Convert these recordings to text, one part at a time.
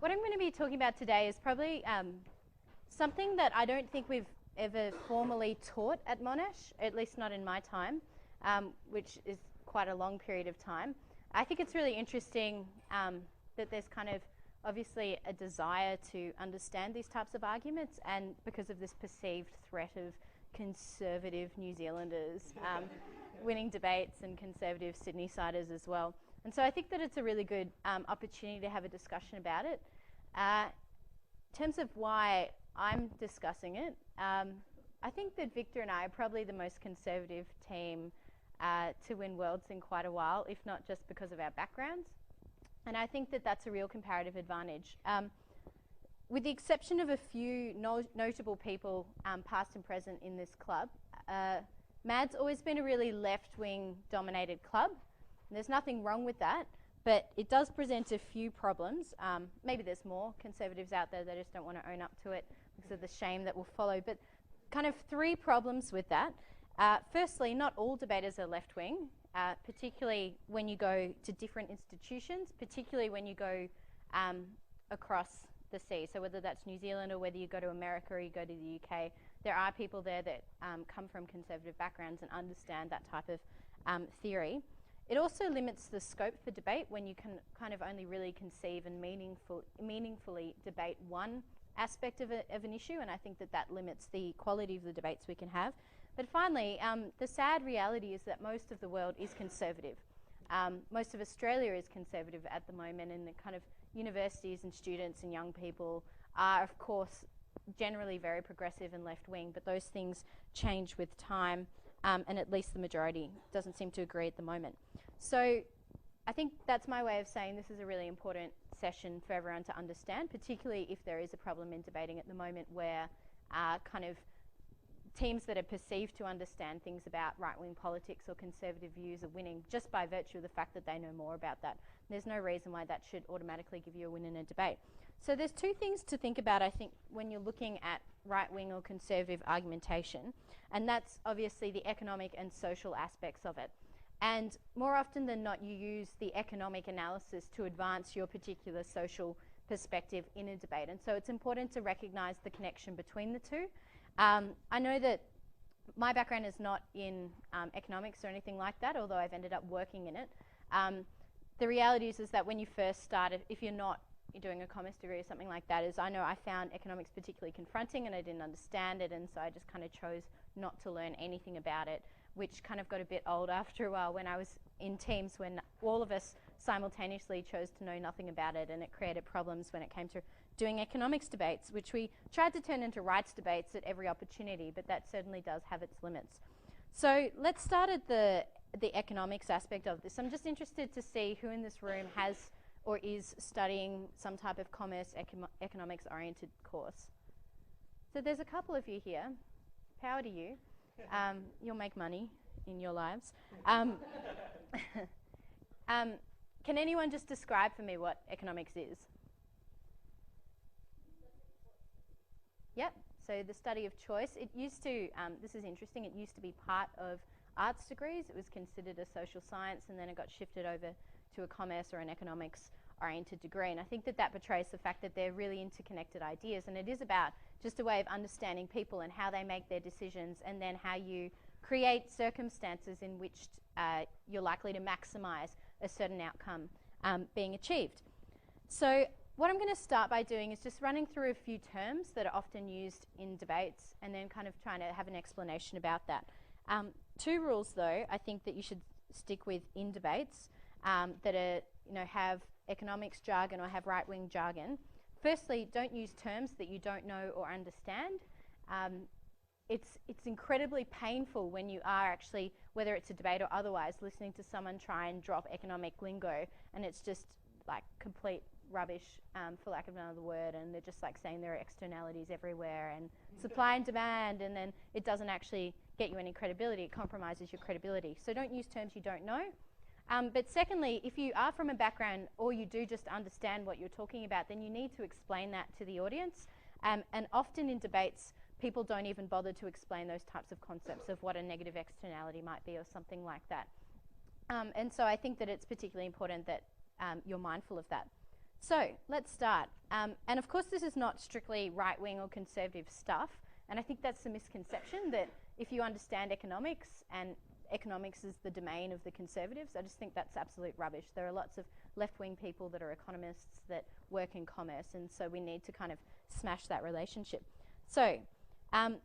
What I'm going to be talking about today is probably something that I don't think we've ever formally taught at Monash, at least not in my time, which is quite a long period of time. I think it's really interesting that there's kind of obviously a desire to understand these types of arguments, and because of this perceived threat of conservative New Zealanders winning debates and conservative Sydney-siders as well. And so I think that it's a really good opportunity to have a discussion about it. In terms of why I'm discussing it, I think that Victor and I are probably the most conservative team to win worlds in quite a while, if not just because of our backgrounds. And I think that that's a real comparative advantage. With the exception of a few notable people, past and present in this club, MAD's always been a really left-wing dominated club. And there's nothing wrong with that, but it does present a few problems. Maybe there's more conservatives out there that just don't want to own up to it because of the shame that will follow. But kind of three problems with that. Firstly, not all debaters are left-wing, particularly when you go to different institutions, particularly when you go across the sea. So whether that's New Zealand or whether you go to America or you go to the UK, there are people there that come from conservative backgrounds and understand that type of theory. It also limits the scope for debate when you can kind of only really conceive and meaningfully debate one aspect of an issue, and I think that that limits the quality of the debates we can have. But finally, the sad reality is that most of the world is conservative. Most of Australia is conservative at the moment, and the kind of universities and students and young people are, of course, generally very progressive and left-wing, but those things change with time, and at least the majority doesn't seem to agree at the moment. So I think that's my way of saying this is a really important session for everyone to understand, particularly if there is a problem in debating at the moment where kind of teams that are perceived to understand things about right-wing politics or conservative views are winning just by virtue of the fact that they know more about that. There's no reason why that should automatically give you a win in a debate. So there's two things to think about, I think, when you're looking at right-wing or conservative argumentation, and that's obviously the economic and social aspects of it. And more often than not, you use the economic analysis to advance your particular social perspective in a debate. And so it's important to recognise the connection between the two. I know that my background is not in economics or anything like that, although I've ended up working in it. The reality is that when you first started, if you're not doing a commerce degree or something like that, I know I found economics particularly confronting and I didn't understand it, and so I just kind of chose not to learn anything about it, which kind of got a bit old after a while when I was in teams when all of us simultaneously chose to know nothing about it, and it created problems when it came to doing economics debates, which we tried to turn into rights debates at every opportunity, but that certainly does have its limits. So let's start at the economics aspect of this. I'm just interested to see who in this room has or is studying some type of commerce economics-oriented course. So there's a couple of you here. Power to you. You'll make money in your lives. Can anyone just describe for me what economics is? Yep, so the study of choice. It used to, this is interesting, it used to be part of arts degrees. It was considered a social science, and then it got shifted over to a commerce or an economics-oriented degree. And I think that that portrays the fact that they're really interconnected ideas, and it is about just a way of understanding people and how they make their decisions, and then how you create circumstances in which you're likely to maximise a certain outcome being achieved. So what I'm going to start by doing is just running through a few terms that are often used in debates, and then kind of trying to have an explanation about that. Two rules, though, I think that you should stick with in debates that are, have economics jargon or have right-wing jargon. Firstly, don't use terms that you don't know or understand. It's incredibly painful when you are actually, whether it's a debate or otherwise, listening to someone try and drop economic lingo, and it's just like complete rubbish, for lack of another word, and they're just like saying there are externalities everywhere and supply and demand, and then it doesn't actually get you any credibility. It compromises your credibility. So don't use terms you don't know. But secondly, if you are from a background or you do just understand what you're talking about, then you need to explain that to the audience. And often in debates, people don't even bother to explain those types of concepts of what a negative externality might be or something like that. And so I think that it's particularly important that you're mindful of that. So let's start. And of course, this is not strictly right-wing or conservative stuff. And I think that's the misconception that if you understand economics and economics is the domain of the conservatives, I just think that's absolute rubbish. There are lots of left-wing people that are economists that work in commerce, and so we need to kind of smash that relationship. So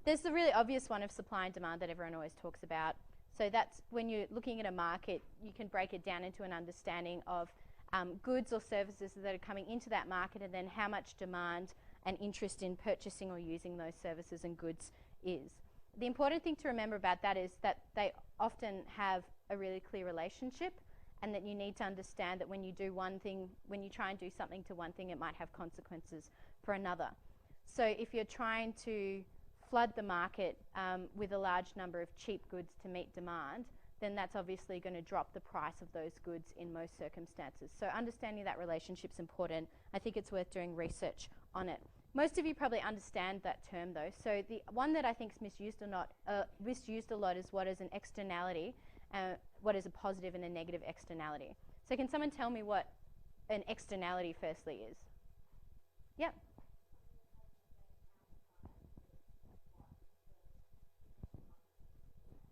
there's the really obvious one of supply and demand that everyone always talks about. So that's when you're looking at a market, you can break it down into an understanding of goods or services that are coming into that market, and then how much demand and interest in purchasing or using those services and goods is. The important thing to remember about that is that they often have a really clear relationship, and that you need to understand that when you do one thing, when you try and do something to one thing, it might have consequences for another. So if you're trying to flood the market with a large number of cheap goods to meet demand, then that's obviously going to drop the price of those goods in most circumstances. So understanding that relationship's important. I think it's worth doing research on it. Most of you probably understand that term though. So the one that I think is misused a lot is what is an externality, what is a positive and a negative externality. So can someone tell me what an externality firstly is? Yep.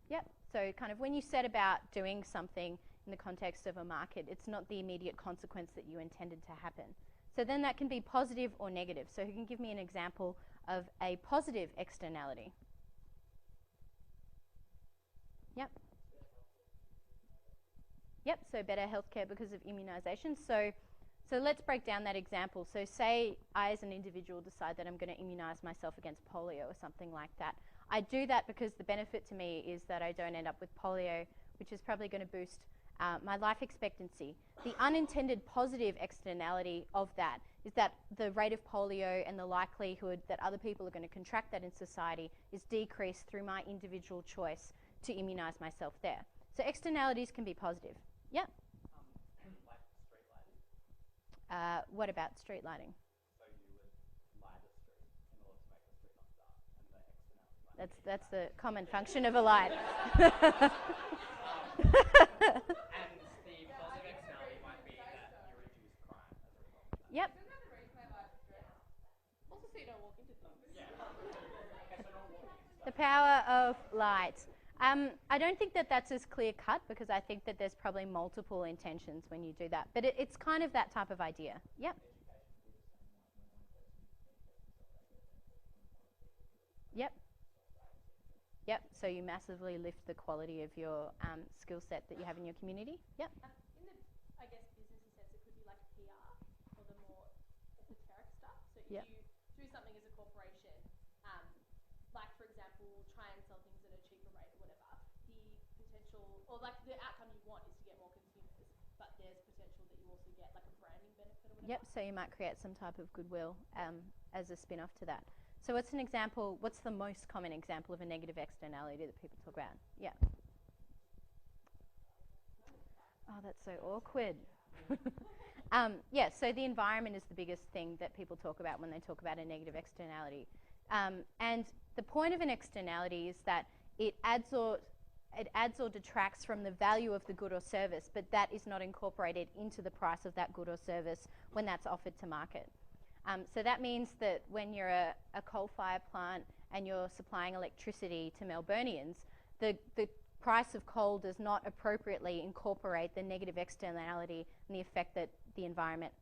Yep. So kind of when you set about doing something in the context of a market, it's not the immediate consequence that you intended to happen. So then that can be positive or negative. So who can give me an example of a positive externality? Yep. Yep, so better healthcare because of immunisation. So let's break down that example. So say I as an individual decide that I'm going to immunise myself against polio or something like that. I do that because the benefit to me is that I don't end up with polio, which is probably going to boost my life expectancy. The unintended positive externality of that is that the rate of polio and the likelihood that other people are going to contract that in society is decreased through my individual choice to immunise myself there. So externalities can be positive. Yep. Like street lighting. What about street lighting? So you would light a street in order to make the street not dark, and the externality. That's the common function of a light. And the positive externality might be that you reduce crime as a result of that. Yep. Also, so you don't walk into things. Yeah. Okay, so not walking. The power of light. I don't think that that's as clear cut, because I think that there's probably multiple intentions when you do that. But it's kind of that type of idea. Yep. Yep. Yep. So you massively lift the quality of your skill set that you have in your community. Yep. In the, I guess, business sense, it could be like PR or the more esoteric stuff. So if Yep. you do something as a corporation, like for example, try and sell things at a cheaper rate or whatever, the potential, or like the outcome you want is to get more consumers, but there's potential that you also get like a branding benefit or whatever. Yep. So you might create some type of goodwill as a spin-off to that. So what's an example? What's the most common example of a negative externality that people talk about? Yeah. Oh, that's so awkward. Yeah, so the environment is the biggest thing that people talk about when they talk about a negative externality. And the point of an externality is that it adds or detracts from the value of the good or service, but that is not incorporated into the price of that good or service when that's offered to market. So that means that when you're a coal-fired plant and you're supplying electricity to Melburnians, the price of coal does not appropriately incorporate the negative externality and the effect that the environment,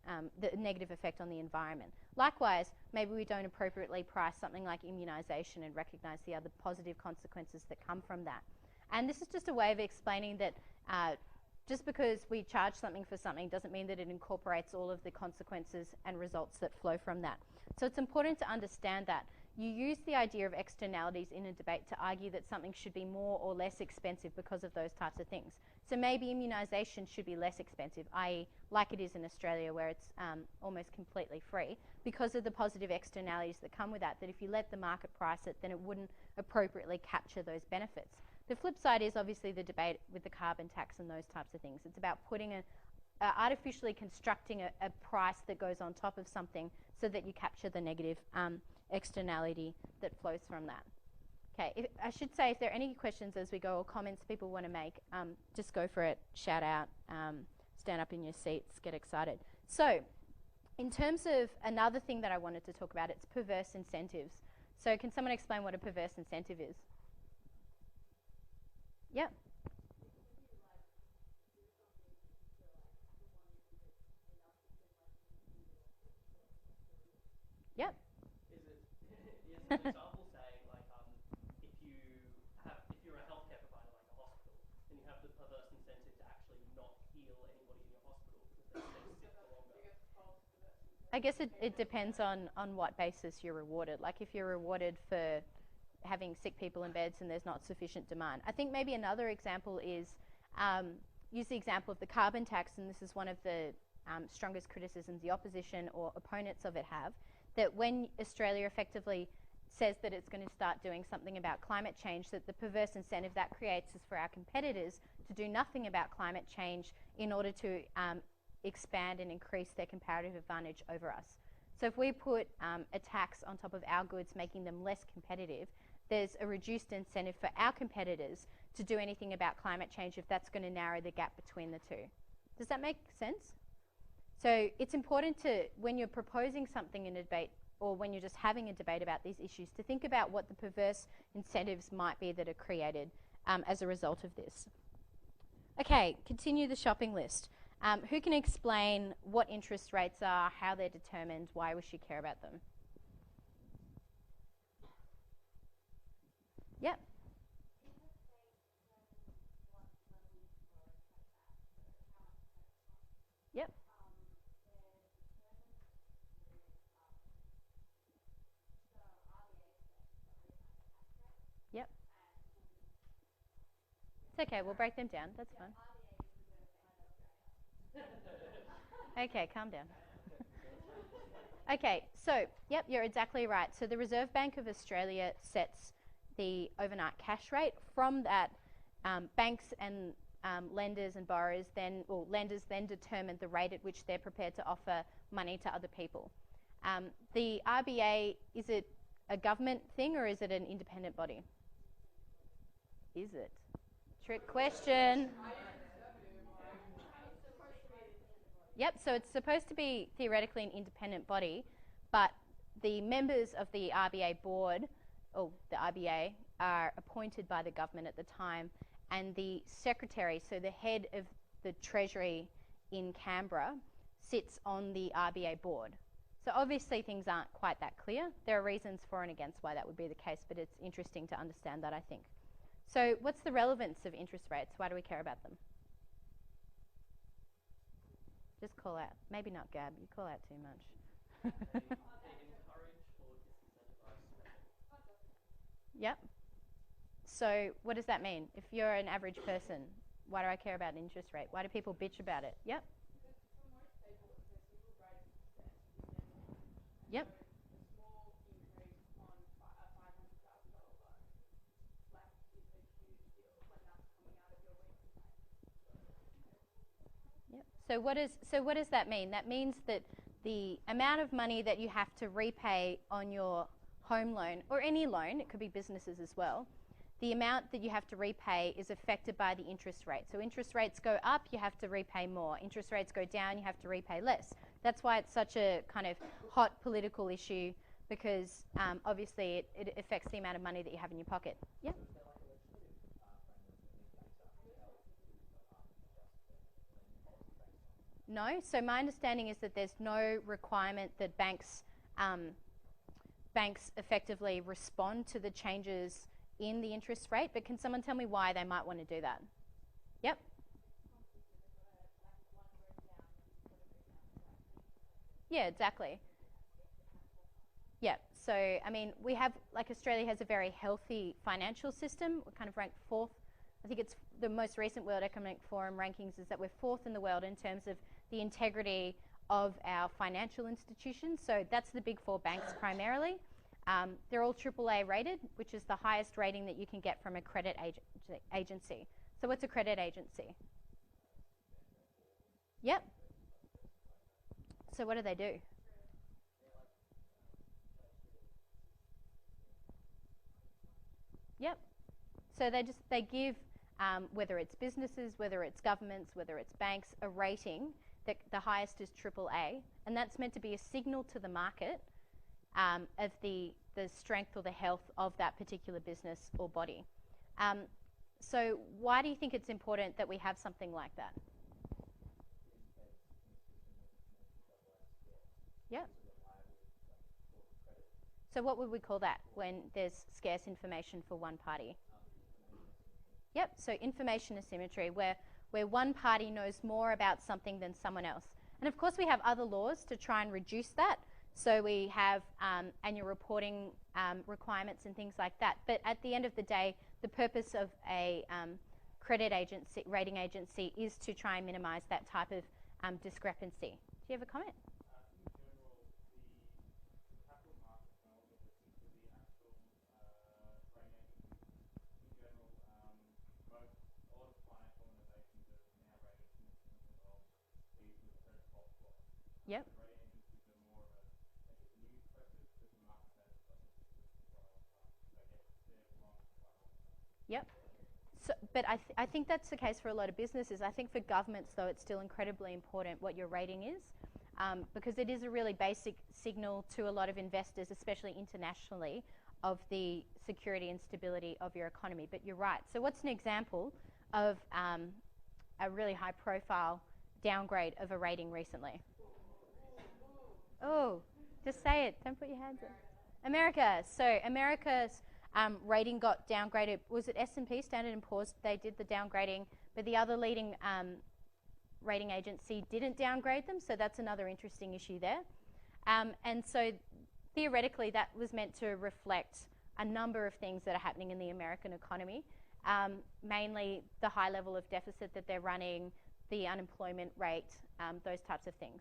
the negative effect on the environment. Likewise, maybe we don't appropriately price something like immunisation and recognise the other positive consequences that come from that. And this is just a way of explaining that just because we charge something for something doesn't mean that it incorporates all of the consequences and results that flow from that. So it's important to understand that. You use the idea of externalities in a debate to argue that something should be more or less expensive because of those types of things. So maybe immunisation should be less expensive, i.e. like it is in Australia where it's almost completely free, because of the positive externalities that come with that if you let the market price it, then it wouldn't appropriately capture those benefits. The flip side is obviously the debate with the carbon tax and those types of things. It's about putting artificially constructing a price that goes on top of something so that you capture the negative externality that flows from that. Okay, I should say if there are any questions as we go or comments people want to make, just go for it, shout out, stand up in your seats, get excited. So In terms of another thing that I wanted to talk about, it's perverse incentives. So can someone explain what a perverse incentive is? Yep. Yep. Is it an example saying like if you're a healthcare provider like a hospital, then you have the perverse incentive to actually not heal anybody in your hospital because they're sick for longer? I guess it depends on what basis you're rewarded. Like if you're rewarded for having sick people in beds and there's not sufficient demand. I think maybe another example is use the example of the carbon tax, and this is one of the strongest criticisms the opposition or opponents of it have, that when Australia effectively says that it's going to start doing something about climate change, that the perverse incentive that creates is for our competitors to do nothing about climate change in order to expand and increase their comparative advantage over us. So if we put a tax on top of our goods, making them less competitive, there's a reduced incentive for our competitors to do anything about climate change if that's going to narrow the gap between the two. Does that make sense? So it's important to, when you're proposing something in a debate or when you're just having a debate about these issues, to think about what the perverse incentives might be that are created as a result of this. Okay, continue the shopping list. Who can explain what interest rates are, how they're determined, why we should care about them? Yep. Yep. Yep. It's okay, we'll break them down, that's fine. Okay, calm down. Okay, so, yep, you're exactly right. So the Reserve Bank of Australia sets the overnight cash rate. From that, banks and lenders and borrowers then, or lenders then determine the rate at which they're prepared to offer money to other people. The RBA, is it a government thing or is it an independent body? Is it? Trick question. Yep, so it's supposed to be theoretically an independent body, but the members of the RBA board, or the RBA, are appointed by the government at the time, and the secretary, so the head of the Treasury in Canberra, sits on the RBA board. So obviously things aren't quite that clear. There are reasons for and against why that would be the case, but it's interesting to understand that, I think. So what's the relevance of interest rates? Why do we care about them? Just call out. Maybe not Gab, you call out too much. They encourage or disincentivize spending. Yep. So what does that mean? If you're an average person, why do I care about an interest rate? Why do people bitch about it? Yep. Yep. So what does that mean? That means that the amount of money that you have to repay on your home loan, or any loan, it could be businesses as well, the amount that you have to repay is affected by the interest rate. So interest rates go up, you have to repay more. Interest rates go down, you have to repay less. That's why it's such a kind of hot political issue, because obviously it affects the amount of money that you have in your pocket. Yeah. No, so my understanding is that there's no requirement that banks effectively respond to the changes in the interest rate, but can someone tell me why they might want to do that? Yep. Yeah, exactly. Yeah, so I mean, we have, like, Australia has a very healthy financial system. We're kind of ranked 4th. I think it's the most recent World Economic Forum rankings is that we're 4th in the world in terms of the integrity of our financial institutions. So that's the big 4 banks primarily. They're all AAA rated, which is the highest rating that you can get from a credit agency. So what's a credit agency? Yep. So what do? Yep. So they give, whether it's businesses, whether it's governments, whether it's banks, a rating the highest is AAA, and that's meant to be a signal to the market of the strength or the health of that particular business or body. So why do you think it's important that we have something like that? Yeah. So what would we call that when there's scarce information for one party? Yep, so information asymmetry, where one party knows more about something than someone else. And of course we have other laws to try and reduce that. So we have annual reporting requirements and things like that. But at the end of the day, the purpose of a credit agency, rating agency, is to try and minimize that type of discrepancy. Do you have a comment? Yep. Yep. So, but I think that's the case for a lot of businesses. I think for governments, though, it's still incredibly important what your rating is, because it is a really basic signal to a lot of investors, especially internationally, of the security and stability of your economy. But you're right. So what's an example of a really high-profile downgrade of a rating recently? Oh, just say it. Don't put your hands up. America. So America's rating got downgraded. Was it S&P, Standard & Poor's? They did the downgrading, but the other leading rating agency didn't downgrade them, so that's another interesting issue there. And so theoretically, that was meant to reflect a number of things that are happening in the American economy, mainly the high level of deficit that they're running, the unemployment rate, those types of things.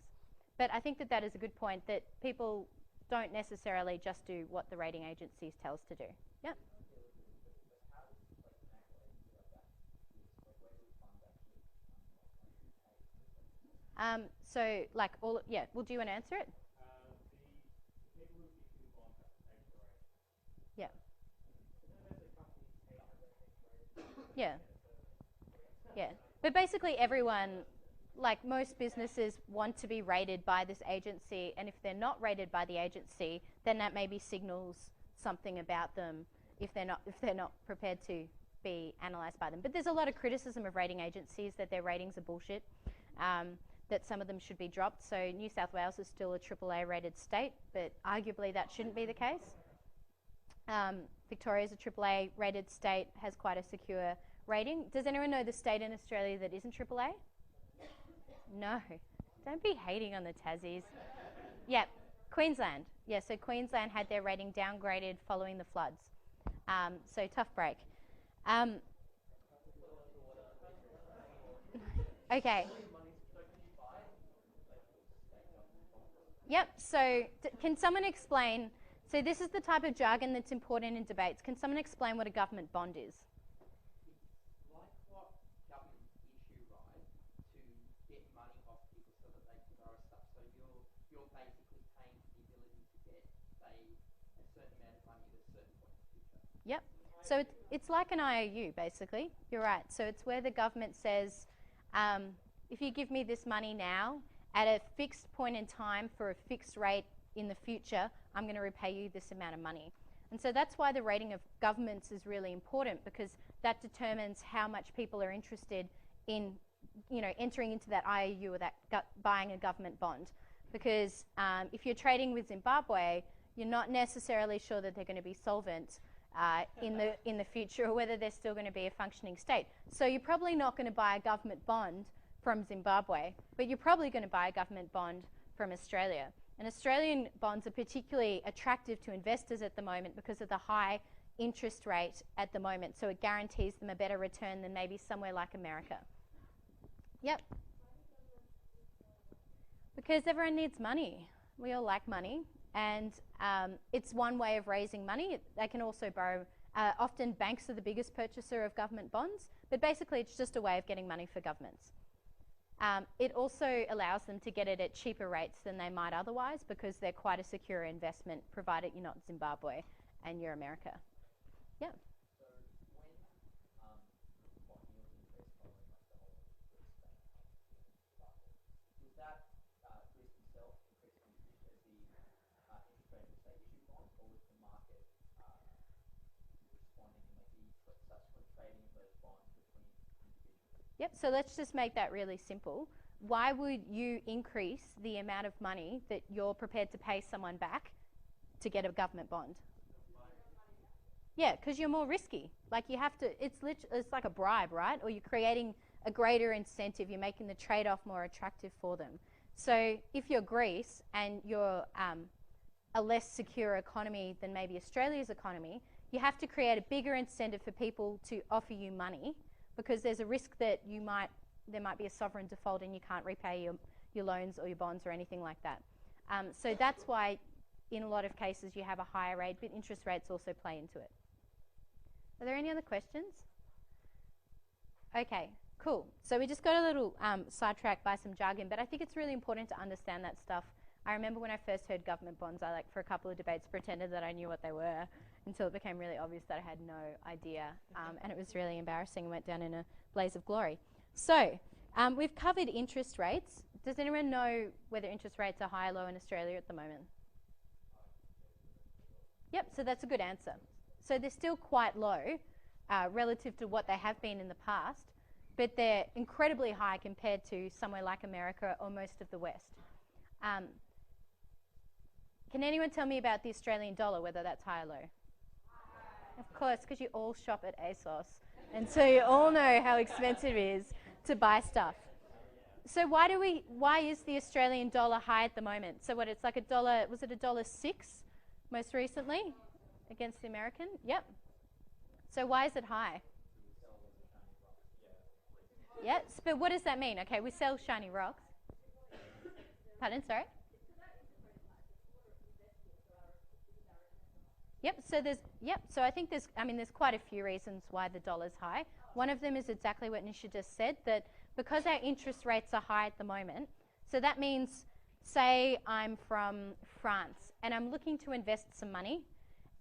But I think that that is a good point, that people don't necessarily just do what the rating agencies tell us to do. Yep. So, like all, yeah, well, do you want to answer it? Yeah. Yeah. Yeah. But basically everyone, like most businesses, want to be rated by this agency, and if they're not rated by the agency, then that maybe signals something about them if they're not prepared to be analysed by them. But there's a lot of criticism of rating agencies that their ratings are bullshit, that some of them should be dropped. So New South Wales is still a AAA rated state, but arguably that shouldn't be the case. Victoria is a AAA rated state, has quite a secure rating. Does anyone know the state in Australia that isn't AAA? No, don't be hating on the Tassies. Yeah, Queensland. Yeah, so Queensland had their rating downgraded following the floods. So tough break. Okay. Yep, so can someone explain, so this is the type of jargon that's important in debates. Can someone explain what a government bond is? Yep. So it's like an IOU, basically. You're right. So it's where the government says, if you give me this money now, at a fixed point in time for a fixed rate in the future, I'm going to repay you this amount of money. And so that's why the rating of governments is really important, because that determines how much people are interested in, entering into that IOU or that buying a government bond. Because if you're trading with Zimbabwe, you're not necessarily sure that they're going to be solvent in the future, or whether they're still going to be a functioning state. So you're probably not going to buy a government bond from Zimbabwe, but you're probably going to buy a government bond from Australia. And Australian bonds are particularly attractive to investors at the moment because of the high interest rate at the moment. So it guarantees them a better return than maybe somewhere like America. Yep. Because everyone needs money. We all like money. And it's one way of raising money. They can also borrow. Often banks are the biggest purchaser of government bonds, but basically it's just a way of getting money for governments. It also allows them to get it at cheaper rates than they might otherwise, because they're quite a secure investment, provided you're not Zimbabwe and you're America. Yeah. So when market responding and maybe subsequent trading of those bonds between individuals? Yep, so let's just make that really simple. Why would you increase the amount of money that you're prepared to pay someone back to get a government bond? Yeah, because you're more risky. Like you have to, it's like a bribe, right? Or you're creating a greater incentive. You're making the trade-off more attractive for them. So if you're Greece and you're a less secure economy than maybe Australia's economy, you have to create a bigger incentive for people to offer you money because there's a risk that there might be a sovereign default and you can't repay your loans or your bonds or anything like that. So that's why in a lot of cases you have a higher rate, but interest rates also play into it. Are there any other questions? Okay, cool. So we just got a little sidetracked by some jargon, but I think it's really important to understand that stuff. I remember when I first heard government bonds, I for a couple of debates pretended that I knew what they were until it became really obvious that I had no idea, and it was really embarrassing and went down in a blaze of glory. So we've covered interest rates. Does anyone know whether interest rates are high or low in Australia at the moment? Yep, so that's a good answer. So they're still quite low relative to what they have been in the past, but they're incredibly high compared to somewhere like America or most of the West. Can anyone tell me about the Australian dollar, whether that's high or low? Of course, because you all shop at ASOS, and so you all know how expensive it is to buy stuff. So why is the Australian dollar high at the moment? So what, it's like $1, was it $1.06 most recently against the American? Yep. So why is it high? Yes, but what does that mean? Okay, we sell shiny rocks. Pardon, sorry? So I think there's quite a few reasons why the dollar's high. One of them is exactly what Nisha just said, that because our interest rates are high at the moment, so that means, say I'm from France and I'm looking to invest some money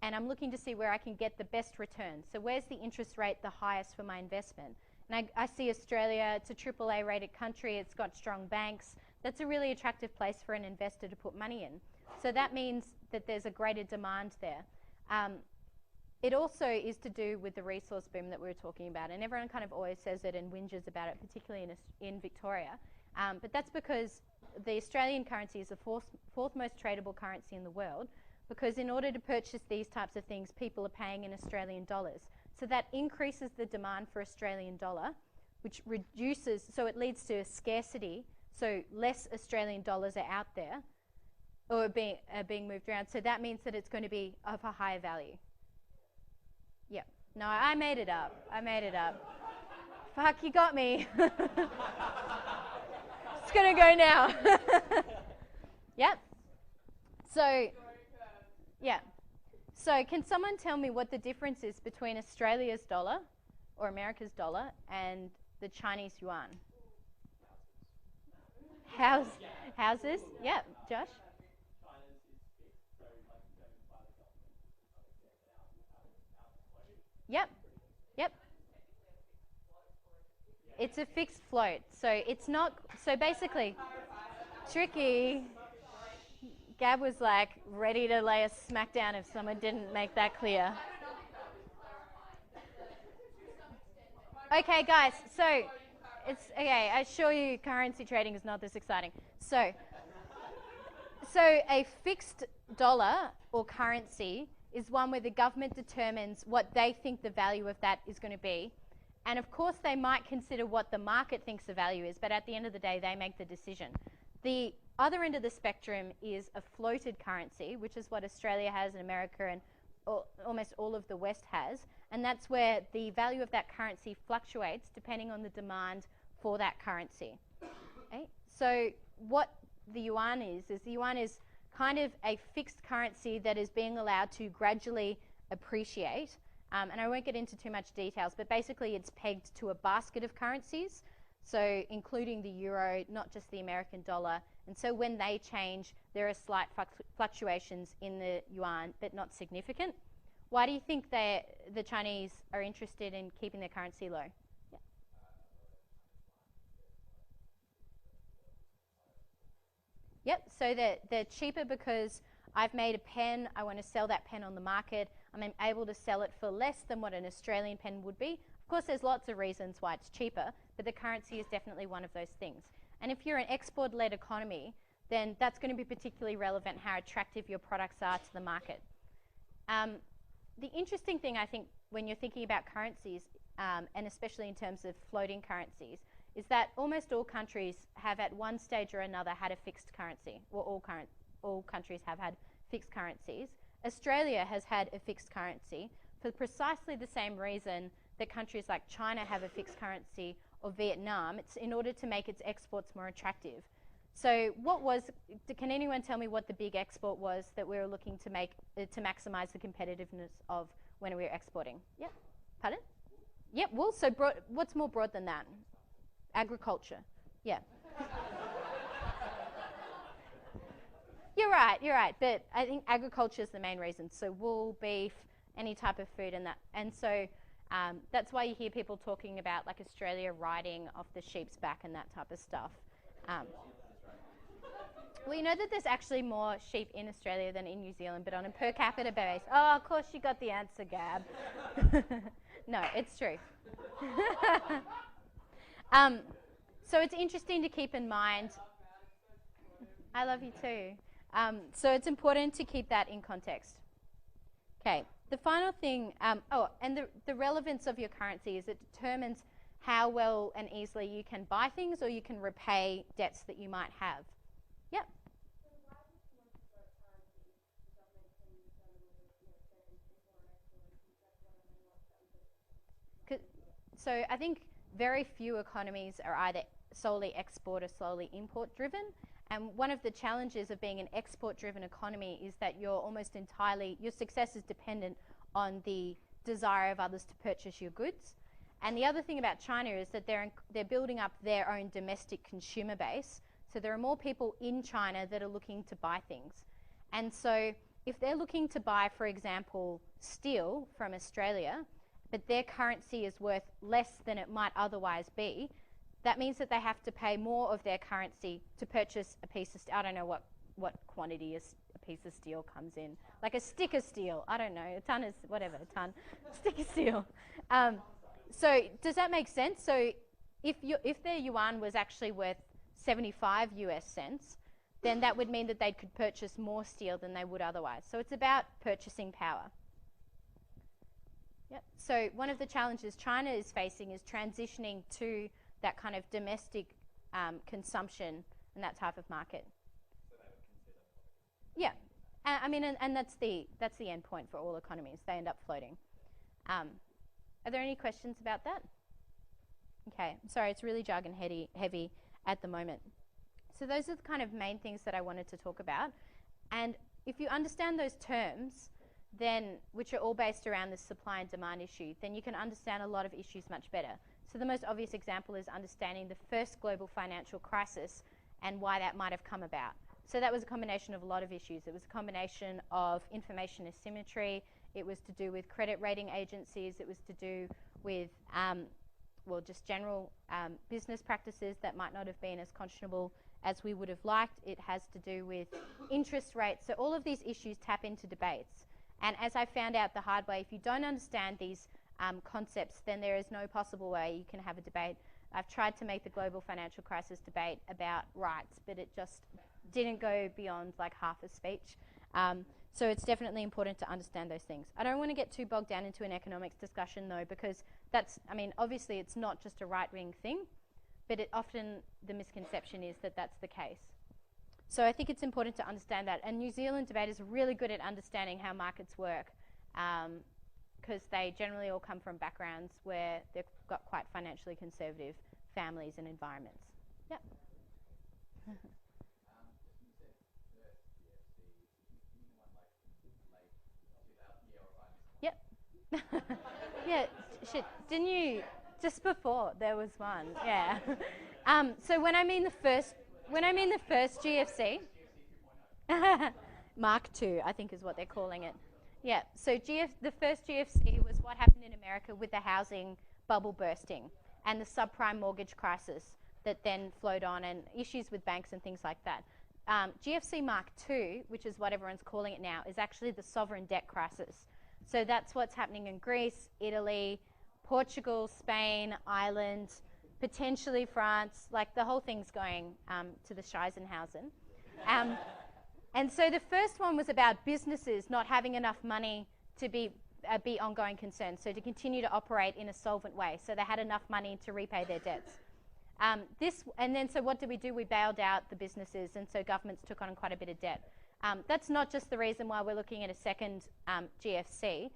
and I'm looking to see where I can get the best return. So where's the interest rate the highest for my investment? And I see Australia, it's a AAA rated country, it's got strong banks. That's a really attractive place for an investor to put money in. So that means that there's a greater demand there. It also is to do with the resource boom that we were talking about, and everyone kind of always says it and whinges about it, particularly in Victoria. But that's because the Australian currency is the fourth most tradable currency in the world, because in order to purchase these types of things, people are paying in Australian dollars. So that increases the demand for Australian dollar, which reduces, so it leads to a scarcity, so less Australian dollars are out there, or being moved around. So that means that it's going to be of a higher value. Yeah. No, I made it up. Fuck, you got me. It's going to go now. Yep. So, yeah. So can someone tell me what the difference is between Australia's dollar or America's dollar and the Chinese yuan? Houses? Yeah, Josh? Yep. It's a fixed float, so it's not, so basically, tricky. Gab was like ready to lay a smackdown if someone didn't make that clear. Okay, guys, so it's, okay, I assure you currency trading is not this exciting. So a fixed dollar or currency is one where the government determines what they think the value of that is going to be. And of course they might consider what the market thinks the value is, but at the end of the day they make the decision. The other end of the spectrum is a floated currency, which is what Australia has and America and almost all of the West has, and that's where the value of that currency fluctuates depending on the demand for that currency. Okay? So what the yuan is the yuan is kind of a fixed currency that is being allowed to gradually appreciate. And I won't get into too much details, but basically it's pegged to a basket of currencies, so including the euro, not just the American dollar. And so when they change, there are slight fluctuations in the yuan, but not significant. Why do you think the Chinese are interested in keeping their currency low? Yeah. Yep, so they're cheaper because I've made a pen, I want to sell that pen on the market, I'm able to sell it for less than what an Australian pen would be. Of course, there's lots of reasons why it's cheaper, but the currency is definitely one of those things. And if you're an export-led economy, then that's going to be particularly relevant how attractive your products are to the market. The interesting thing, I think, when you're thinking about currencies, and especially in terms of floating currencies, is that almost all countries have at one stage or another had a fixed currency, or all countries have had fixed currencies. Australia has had a fixed currency for precisely the same reason that countries like China have a fixed currency, or Vietnam. It's in order to make its exports more attractive. So can anyone tell me what the big export was that we were looking to make to maximize the competitiveness of when we were exporting? Yep. Pardon? Yep, wool. So what's more broad than that? Agriculture. Yeah. You're right. But I think agriculture is the main reason. So wool, beef, any type of food and that. And so that's why you hear people talking about like Australia riding off the sheep's back and that type of stuff. Well, you know that there's actually more sheep in Australia than in New Zealand, but on a per capita basis. Oh, of course you got the answer, Gab. No, it's true. So it's interesting to keep in mind. I love you too. So it's important to keep that in context. Okay, the final thing, and the relevance of your currency is it determines how well and easily you can buy things or you can repay debts that you might have. Yep. So I think very few economies are either solely export or solely import driven. And one of the challenges of being an export driven economy is that you're almost entirely, your success is dependent on the desire of others to purchase your goods. And the other thing about China is that they're building up their own domestic consumer base. So there are more people in China that are looking to buy things. And so if they're looking to buy, for example, steel from Australia, but their currency is worth less than it might otherwise be, that means that they have to pay more of their currency to purchase a piece of steel. I don't know what quantity a piece of steel comes in. Like a stick of steel. I don't know. A ton is whatever, a ton. Stick of steel. So does that make sense? So if their yuan was actually worth 75 US cents, then that would mean that they could purchase more steel than they would otherwise. So it's about purchasing power. Yep. So one of the challenges China is facing is transitioning to that kind of domestic consumption and that type of market. So they would consider. Yeah. I mean, and that's the end point for all economies. They end up floating. Are there any questions about that? Okay. I'm sorry, it's really jargon heavy at the moment. So those are the kind of main things that I wanted to talk about. And if you understand those terms, then which are all based around this supply and demand issue, then you can understand a lot of issues much better. So the most obvious example is understanding the first global financial crisis and why that might have come about. So that was a combination of a lot of issues. It was a combination of information asymmetry. It was to do with credit rating agencies. It was to do with, well, just general business practices that might not have been as conscionable as we would have liked. It has to do with interest rates. So all of these issues tap into debates. And as I found out the hard way, if you don't understand these concepts, then there is no possible way you can have a debate. I've tried to make the global financial crisis debate about rights, but it just didn't go beyond like half a speech. So it's definitely important to understand those things. I don't want to get too bogged down into an economics discussion though, because that's, I mean, obviously it's not just a right-wing thing, but often the misconception is that that's the case. So I think it's important to understand that. And New Zealand debaters are really good at understanding how markets work, because they generally all come from backgrounds where they've got quite financially conservative families and environments. Yep. Yep. Yeah, shit. Didn't you, just before there was one, yeah. So when I mean the first GFC, Mark II, I think is what they're calling it. Yeah, so the first GFC was what happened in America with the housing bubble bursting and the subprime mortgage crisis that then flowed on and issues with banks and things like that. GFC Mark II, which is what everyone's calling it now, is actually the sovereign debt crisis. So that's what's happening in Greece, Italy, Portugal, Spain, Ireland, potentially France. Like the whole thing's going to the Scheisenhausen. And so the first one was about businesses not having enough money to be ongoing concerns, so to continue to operate in a solvent way. So they had enough money to repay their debts. So what did we do? We bailed out the businesses, and so governments took on quite a bit of debt. That's not just the reason why we're looking at a second GFC,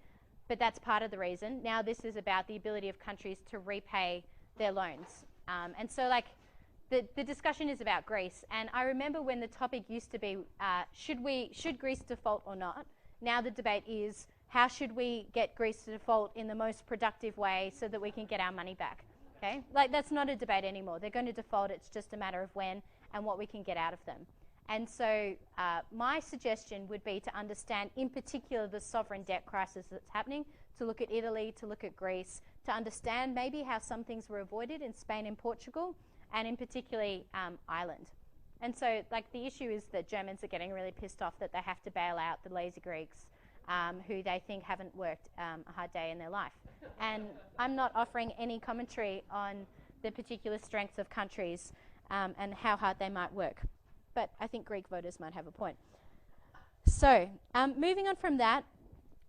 but that's part of the reason. Now this is about the ability of countries to repay their loans. And so like the discussion is about Greece. And I remember when the topic used to be, should Greece default or not? Now the debate is, how should we get Greece to default in the most productive way so that we can get our money back? Okay, like that's not a debate anymore. They're going to default. It's just a matter of when and what we can get out of them. And so my suggestion would be to understand in particular the sovereign debt crisis that's happening, to look at Italy, to look at Greece, to understand maybe how some things were avoided in Spain and Portugal, and in particularly Ireland. And so like the issue is that Germans are getting really pissed off that they have to bail out the lazy Greeks who they think haven't worked a hard day in their life. And I'm not offering any commentary on the particular strengths of countries and how hard they might work. But I think Greek voters might have a point. So moving on from that,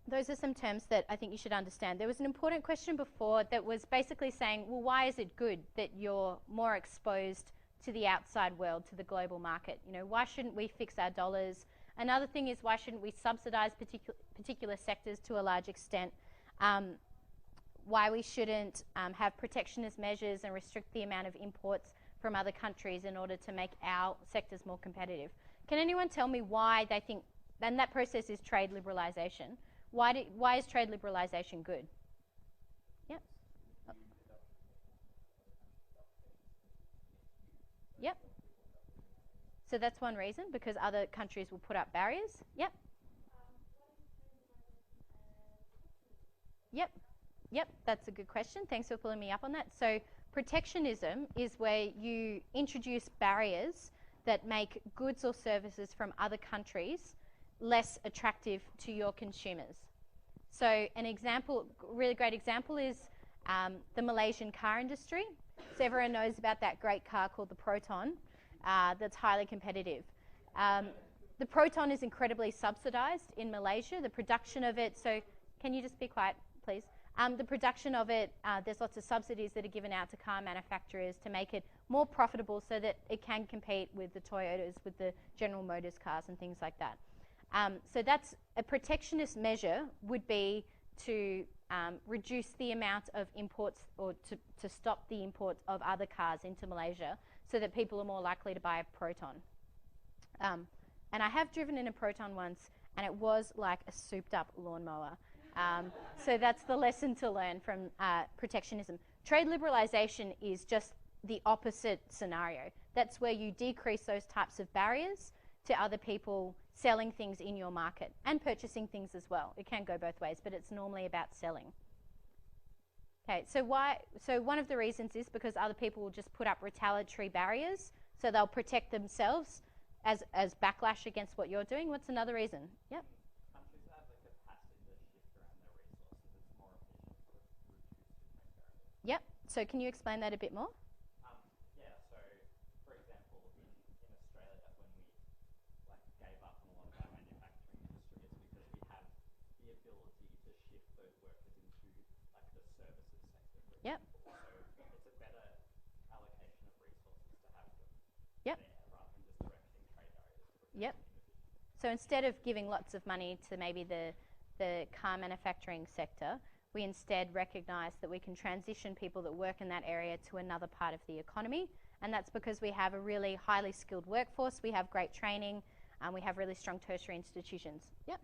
those are some terms that I think you should understand. There was an important question before that was basically saying, well, why is it good that you're more exposed to the outside world, to the global market? You know, why shouldn't we fix our dollars? Another thing is, why shouldn't we subsidize particular sectors to a large extent? Why we shouldn't have protectionist measures and restrict the amount of imports from other countries in order to make our sectors more competitive. Can anyone tell me why they think, and that process is trade liberalization, why is trade liberalization good? Yep. Oh. Yep. So that's one reason, because other countries will put up barriers. Yep. Yep. Yep, that's a good question. Thanks for pulling me up on that. So protectionism is where you introduce barriers that make goods or services from other countries less attractive to your consumers. So an example, really great example is the Malaysian car industry. So everyone knows about that great car called the Proton that's highly competitive. The Proton is incredibly subsidized in Malaysia. The production of it, so can you just be quiet, please? The production of it, there's lots of subsidies that are given out to car manufacturers to make it more profitable so that it can compete with the Toyotas, with the General Motors cars and things like that. So that's a protectionist measure would be to reduce the amount of imports or to stop the imports of other cars into Malaysia so that people are more likely to buy a Proton. And I have driven in a Proton once, and it was like a souped up lawnmower. So that's the lesson to learn from protectionism. Trade liberalization is just the opposite scenario. That's where you decrease those types of barriers to other people selling things in your market and purchasing things as well. It can go both ways, but it's normally about selling. Okay, so one of the reasons is because other people will just put up retaliatory barriers, so they'll protect themselves as backlash against what you're doing. What's another reason? Yep. Countries have the capacity to shift around their resources. It's more efficient to reduce the trade barriers. Yep. So can you explain that a bit more? Yeah, so for example, in Australia, when we gave up on a lot of our manufacturing industry, it's because we have the ability to shift those workers into the services sector, for Yep. example. So it's a better allocation of resources to have them Yep. there rather than just directing trade barriers to protect Yep. inefficiency. So instead of giving lots of money to maybe the car manufacturing sector, we instead recognise that we can transition people that work in that area to another part of the economy. And that's because we have a really highly skilled workforce, we have great training, and we have really strong tertiary institutions. Yep.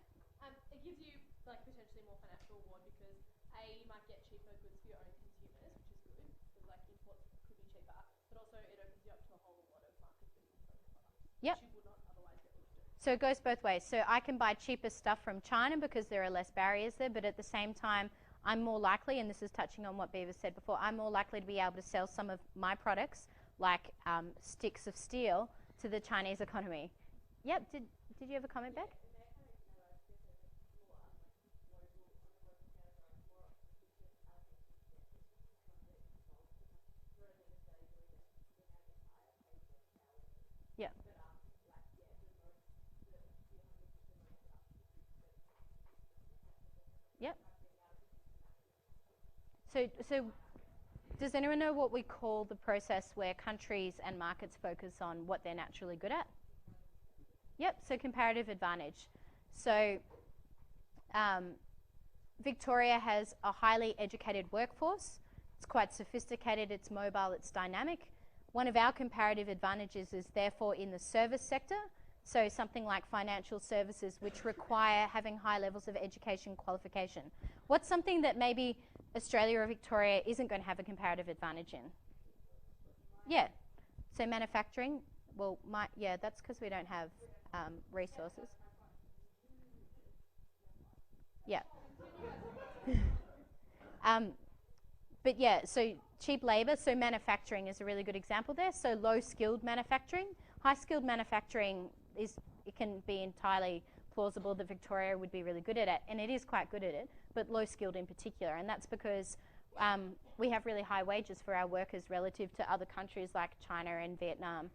It gives you potentially more financial reward because you might get cheaper goods for your own consumers, which is good because imports could be cheaper, but also it opens you up to a whole lot of markets for products, Yep. which you would not otherwise be able to do. So it goes both ways. So I can buy cheaper stuff from China because there are less barriers there, but at the same time, I'm more likely, and this is touching on what Beaver said before, I'm more likely to be able to sell some of my products, like sticks of steel, to the Chinese economy. Yep, did you have a comment back? Yeah. Yep. So does anyone know what we call the process where countries and markets focus on what they're naturally good at? Yep, so comparative advantage. So Victoria has a highly educated workforce. It's quite sophisticated, it's mobile, it's dynamic. One of our comparative advantages is therefore in the service sector. So something like financial services, which require having high levels of education qualification. What's something that maybe Australia or Victoria isn't going to have a comparative advantage in? Yeah. So manufacturing, well, yeah, that's because we don't have resources. Yeah. But yeah, so cheap labour, so manufacturing is a really good example there. So low-skilled manufacturing. High-skilled manufacturing it can be entirely plausible that Victoria would be really good at it, and it is quite good at it, but low-skilled in particular. And that's because we have really high wages for our workers relative to other countries like China and Vietnam,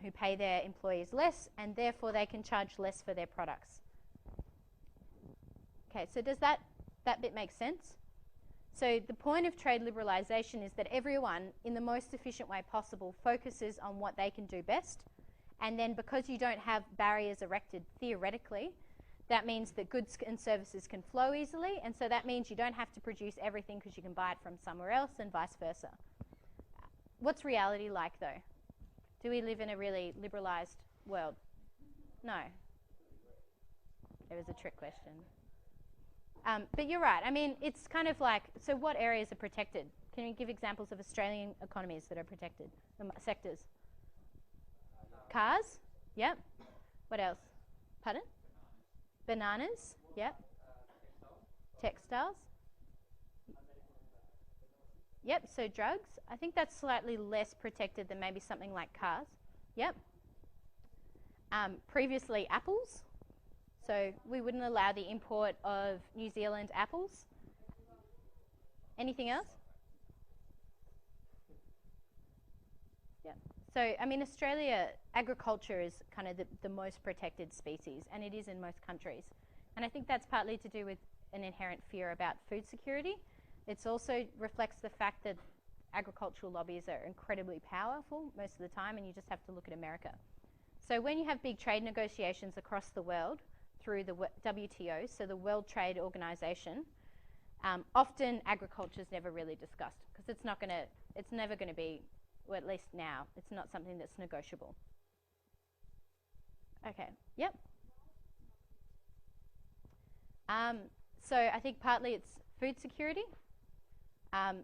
who pay their employees less, and therefore they can charge less for their products. Okay, so does that bit make sense? So the point of trade liberalisation is that everyone, in the most efficient way possible, focuses on what they can do best. And then because you don't have barriers erected theoretically, that means that goods and services can flow easily. And so that means you don't have to produce everything because you can buy it from somewhere else and vice versa. What's reality like, though? Do we live in a really liberalised world? No. It was a trick question. But you're right. I mean, it's kind of like, so what areas are protected? Can you give examples of Australian economies that are protected? Sectors? Cars? Yep. What else? Pardon? Bananas? Yep. Textiles? Yep, so drugs. I think that's slightly less protected than maybe something like cars. Yep. Previously, apples. So we wouldn't allow the import of New Zealand apples. Anything else? Yeah. So, I mean, Australia, agriculture is kind of the most protected species, and it is in most countries. And I think that's partly to do with an inherent fear about food security. It also reflects the fact that agricultural lobbies are incredibly powerful most of the time, and you just have to look at America. So when you have big trade negotiations across the world, through the WTO, so the World Trade Organization, often agriculture is never really discussed because it's never going to be, or at least now, it's not something that's negotiable. Okay, yep. So I think partly it's food security.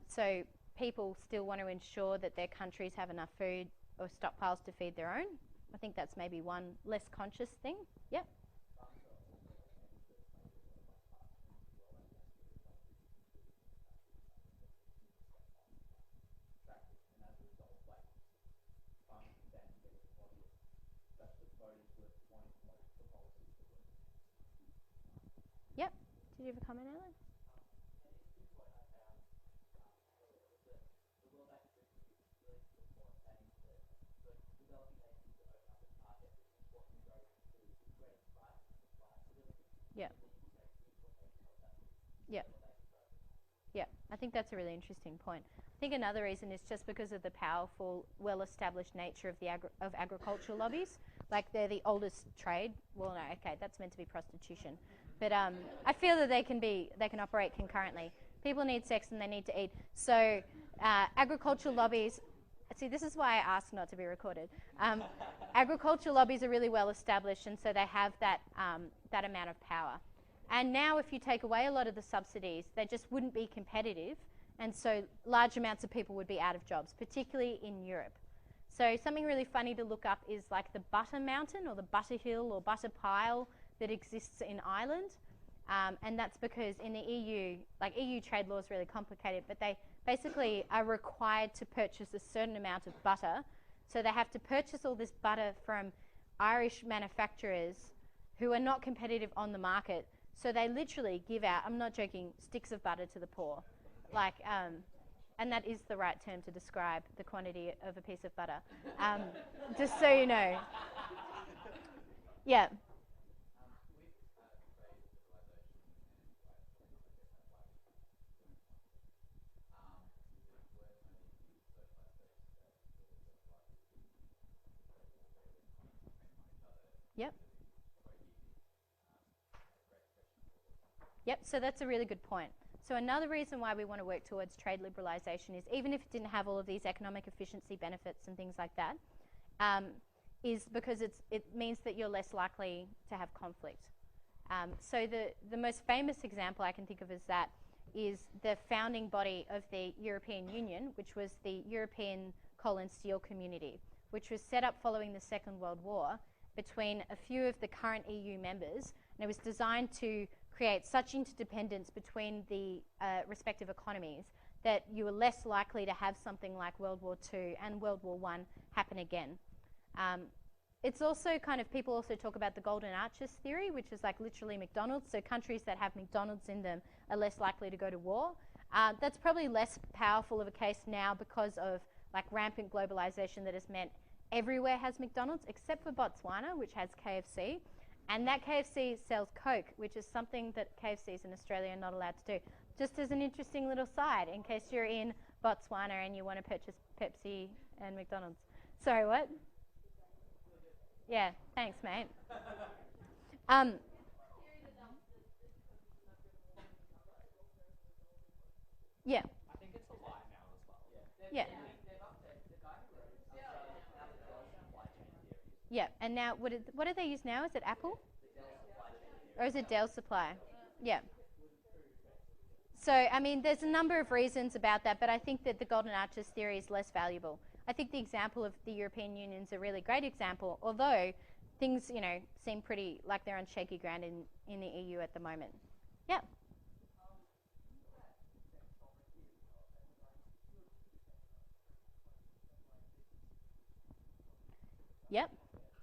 So people still want to ensure that their countries have enough food or stockpiles to feed their own. I think that's maybe one less conscious thing. Yep. Yep. Did you have a comment, Alan? Yeah. Yeah. Yeah. I think that's a really interesting point. I think another reason is just because of the powerful, well-established nature of the agricultural lobbies. Like they're the oldest trade. Well, no, okay, that's meant to be prostitution. But I feel that they can operate concurrently. People need sex and they need to eat. So agricultural lobbies, see, this is why I asked not to be recorded. Agricultural lobbies are really well established, and so they have that amount of power. And now if you take away a lot of the subsidies, they just wouldn't be competitive, and so large amounts of people would be out of jobs, particularly in Europe. So something really funny to look up is like the butter mountain or the butter hill or butter pile that exists in Ireland. And that's because in the EU, like EU trade law is really complicated, but they basically are required to purchase a certain amount of butter. So they have to purchase all this butter from Irish manufacturers who are not competitive on the market, so they literally give out, I'm not joking, sticks of butter to the poor. Like, and that is the right term to describe the quantity of a piece of butter. Just so you know. Yeah. Yep. Yep, so that's a really good point. So another reason why we want to work towards trade liberalisation is, even if it didn't have all of these economic efficiency benefits and things like that, is because it means that you're less likely to have conflict. So the most famous example I can think of is the founding body of the European Union, which was the European Coal and Steel Community, which was set up following the Second World War between a few of the current EU members, and it was designed to create such interdependence between the respective economies that you were less likely to have something like World War II and World War I happen again. It's also kind of, people also talk about the Golden Arches theory, which is like literally McDonald's. So countries that have McDonald's in them are less likely to go to war. That's probably less powerful of a case now because of like rampant globalization that has meant everywhere has McDonald's except for Botswana, which has KFC. And that KFC sells Coke, which is something that KFCs in Australia are not allowed to do. Just as an interesting little side, in case you're in Botswana and you want to purchase Pepsi and McDonald's. Sorry, what? Yeah, thanks, mate. Yeah. I think it's a lie now as well. Yeah. Yeah, and now what do they use now? Is it Apple? Or is it Dell Supply? Yeah. So, I mean, there's a number of reasons about that, but I think that the Golden Arches theory is less valuable. I think the example of the European Union is a really great example, although things, you know, seem pretty like they're on shaky ground in the EU at the moment. Yeah. Yep,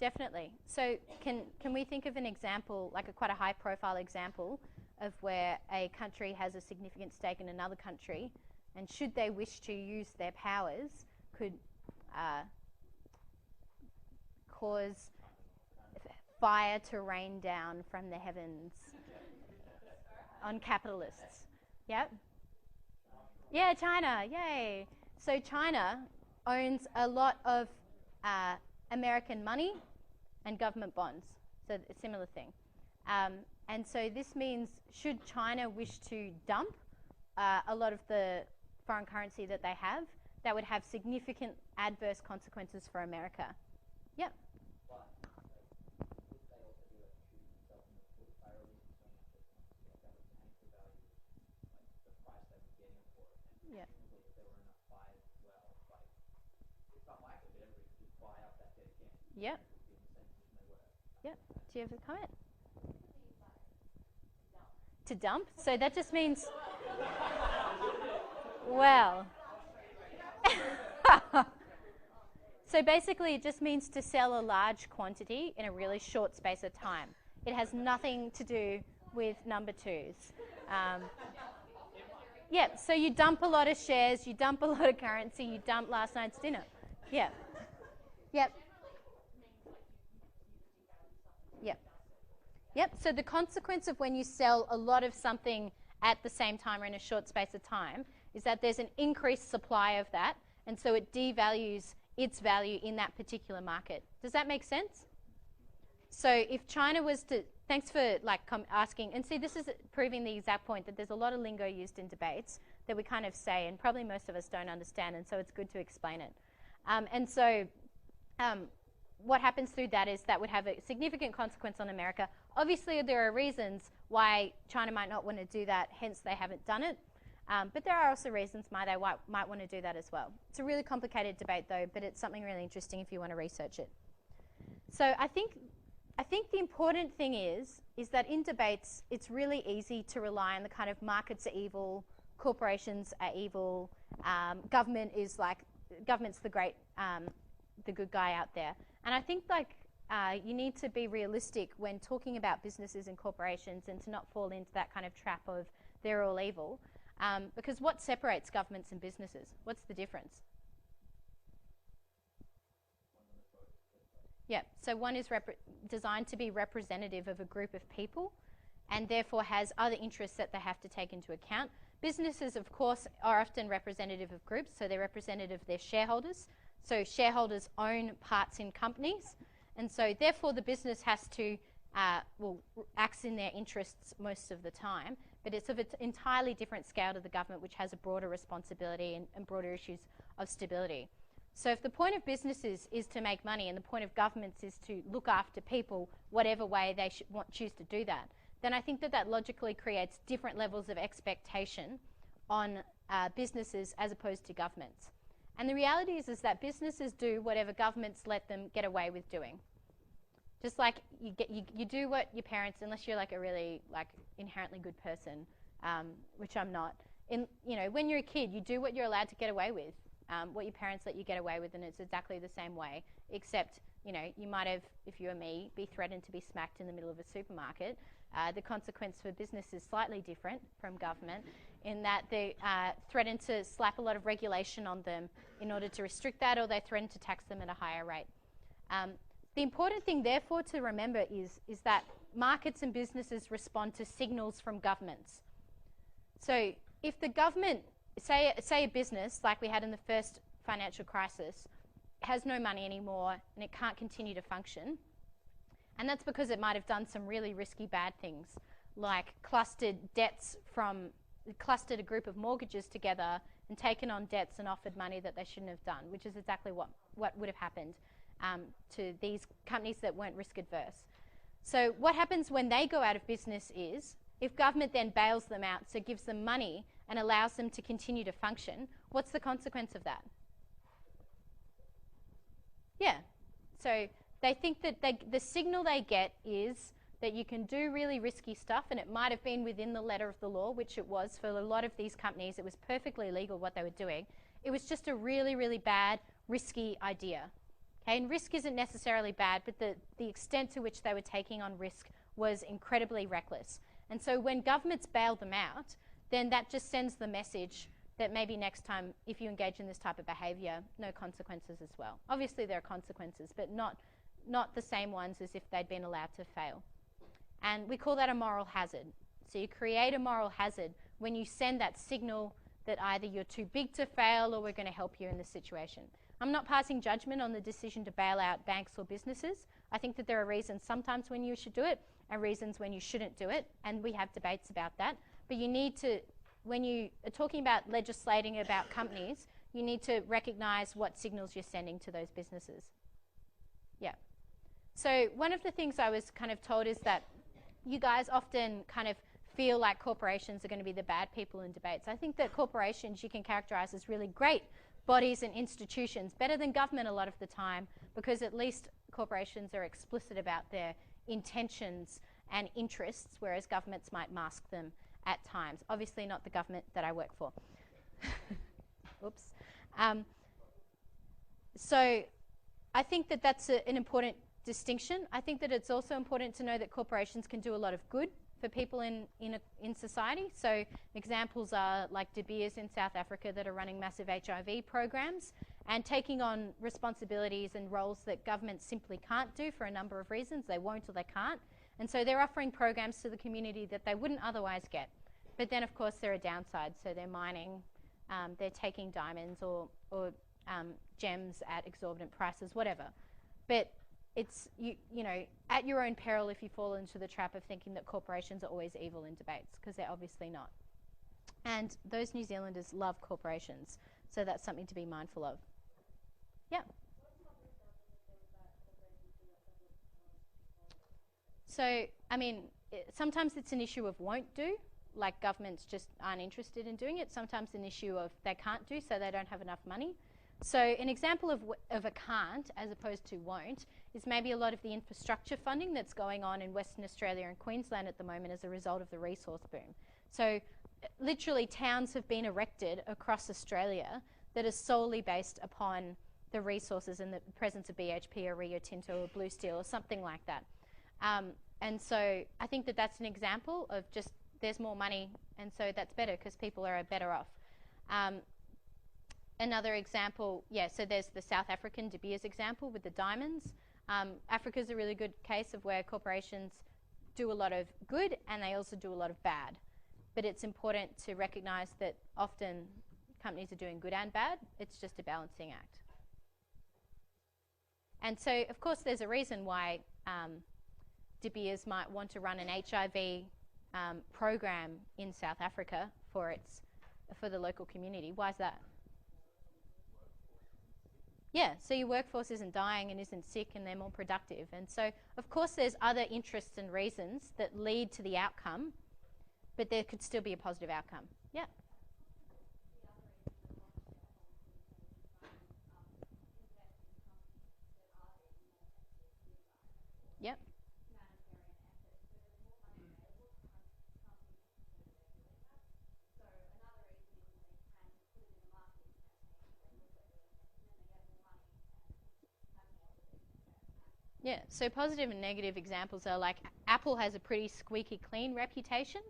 definitely. So can we think of an example, like quite a high-profile example, of where a country has a significant stake in another country, and should they wish to use their powers, could cause fire to rain down from the heavens on capitalists? Yep. Yeah, China, yay. So China owns a lot of American money and government bonds, so a similar thing. And so this means, should China wish to dump a lot of the foreign currency that they have, that would have significant adverse consequences for America. Yep. Yeah. Yep. Yep. Do you have a comment? To dump? So that just means, well, so basically it just means to sell a large quantity in a really short space of time. It has nothing to do with number twos. Yeah, so you dump a lot of shares, you dump a lot of currency, you dump last night's dinner. Yeah. Yep. Yep. Yep, so the consequence of when you sell a lot of something at the same time or in a short space of time is that there's an increased supply of that, and so it devalues its value in that particular market. Does that make sense? So if China was to, thanks for like asking, and see, this is proving the exact point that there's a lot of lingo used in debates that we kind of say, and probably most of us don't understand, and so it's good to explain it. And so what happens through that is that would have a significant consequence on America. Obviously, there are reasons why China might not want to do that, hence they haven't done it. But there are also reasons why they might want to do that as well. It's a really complicated debate, though, but it's something really interesting if you want to research it. So I think the important thing is that in debates, it's really easy to rely on the kind of markets are evil, corporations are evil, government's the great, the good guy out there. And I think like you need to be realistic when talking about businesses and corporations and to not fall into that kind of trap of they're all evil. Because what separates governments and businesses? What's the difference? Yeah, so one is designed to be representative of a group of people and therefore has other interests that they have to take into account. Businesses, of course, are often representative of groups, so they're representative of their shareholders. So shareholders own parts in companies, and so therefore the business has to, acts in their interests most of the time, but it's of an entirely different scale to the government, which has a broader responsibility and broader issues of stability. So if the point of businesses is to make money and the point of governments is to look after people, whatever way they choose to do that, then I think that that logically creates different levels of expectation on businesses as opposed to governments. And the reality is that businesses do whatever governments let them get away with doing. Just like you do what your parents, unless you're like a really inherently good person, which I'm not. When you're a kid, you do what you're allowed to get away with. What your parents let you get away with, and it's exactly the same way, except, you might have, if you were me, be threatened to be smacked in the middle of a supermarket. The consequence for business is slightly different from government in that they threaten to slap a lot of regulation on them in order to restrict that, or they threaten to tax them at a higher rate. The important thing, therefore, to remember is that markets and businesses respond to signals from governments. So if the government, say a business, like we had in the first financial crisis, has no money anymore and it can't continue to function, and that's because it might have done some really risky bad things, like clustered a group of mortgages together and taken on debts and offered money that they shouldn't have done, which is exactly what would have happened to these companies that weren't risk adverse. So what happens when they go out of business is, if government then bails them out, so gives them money and allows them to continue to function, what's the consequence of that? Yeah. So they think that the signal they get is that you can do really risky stuff, and it might have been within the letter of the law, which it was for a lot of these companies. It was perfectly legal what they were doing. It was just a really, really bad, risky idea. Okay? And risk isn't necessarily bad, but the extent to which they were taking on risk was incredibly reckless. And so when governments bail them out, then that just sends the message that maybe next time, if you engage in this type of behaviour, no consequences as well. Obviously there are consequences, but not the same ones as if they'd been allowed to fail. And we call that a moral hazard. So you create a moral hazard when you send that signal that either you're too big to fail or we're going to help you in this situation. I'm not passing judgment on the decision to bail out banks or businesses. I think that there are reasons sometimes when you should do it and reasons when you shouldn't do it, and we have debates about that. But you need to, when you are talking about legislating about companies, you need to recognise what signals you're sending to those businesses. Yeah. So one of the things I was kind of told is that you guys often kind of feel like corporations are going to be the bad people in debates. I think that corporations you can characterise as really great bodies and institutions, better than government a lot of the time, because at least corporations are explicit about their intentions and interests, whereas governments might mask them at times. Obviously not the government that I work for. Oops. So I think that that's an important distinction. I think that it's also important to know that corporations can do a lot of good for people in society. So examples are like De Beers in South Africa that are running massive HIV programs and taking on responsibilities and roles that governments simply can't do for a number of reasons. They won't or they can't. And so they're offering programs to the community that they wouldn't otherwise get. But then, of course, there are downsides. So they're mining, they're taking diamonds or gems at exorbitant prices, whatever. But it's, you know, at your own peril if you fall into the trap of thinking that corporations are always evil in debates, because they're obviously not. And those New Zealanders love corporations, so that's something to be mindful of. Yeah. So, I mean, sometimes it's an issue of won't do, like governments just aren't interested in doing it. Sometimes an issue of they can't do, so they don't have enough money. So an example of a can't as opposed to won't is maybe a lot of the infrastructure funding that's going on in Western Australia and Queensland at the moment as a result of the resource boom. So literally towns have been erected across Australia that are solely based upon the resources and the presence of BHP or Rio Tinto or Blue Steel or something like that. And so I think that that's an example of just there's more money, and so that's better because people are better off. Another example, so there's the South African De Beers example with the diamonds. Africa's a really good case of where corporations do a lot of good and they also do a lot of bad. But it's important to recognise that often companies are doing good and bad. It's just a balancing act. And so, of course, there's a reason why De Beers might want to run an HIV program in South Africa for the local community. Why is that? Yeah, so your workforce isn't dying and isn't sick and they're more productive. And so, of course, there's other interests and reasons that lead to the outcome, but there could still be a positive outcome. Yeah. Yep. Yeah, so positive and negative examples are like Apple has a pretty squeaky clean reputation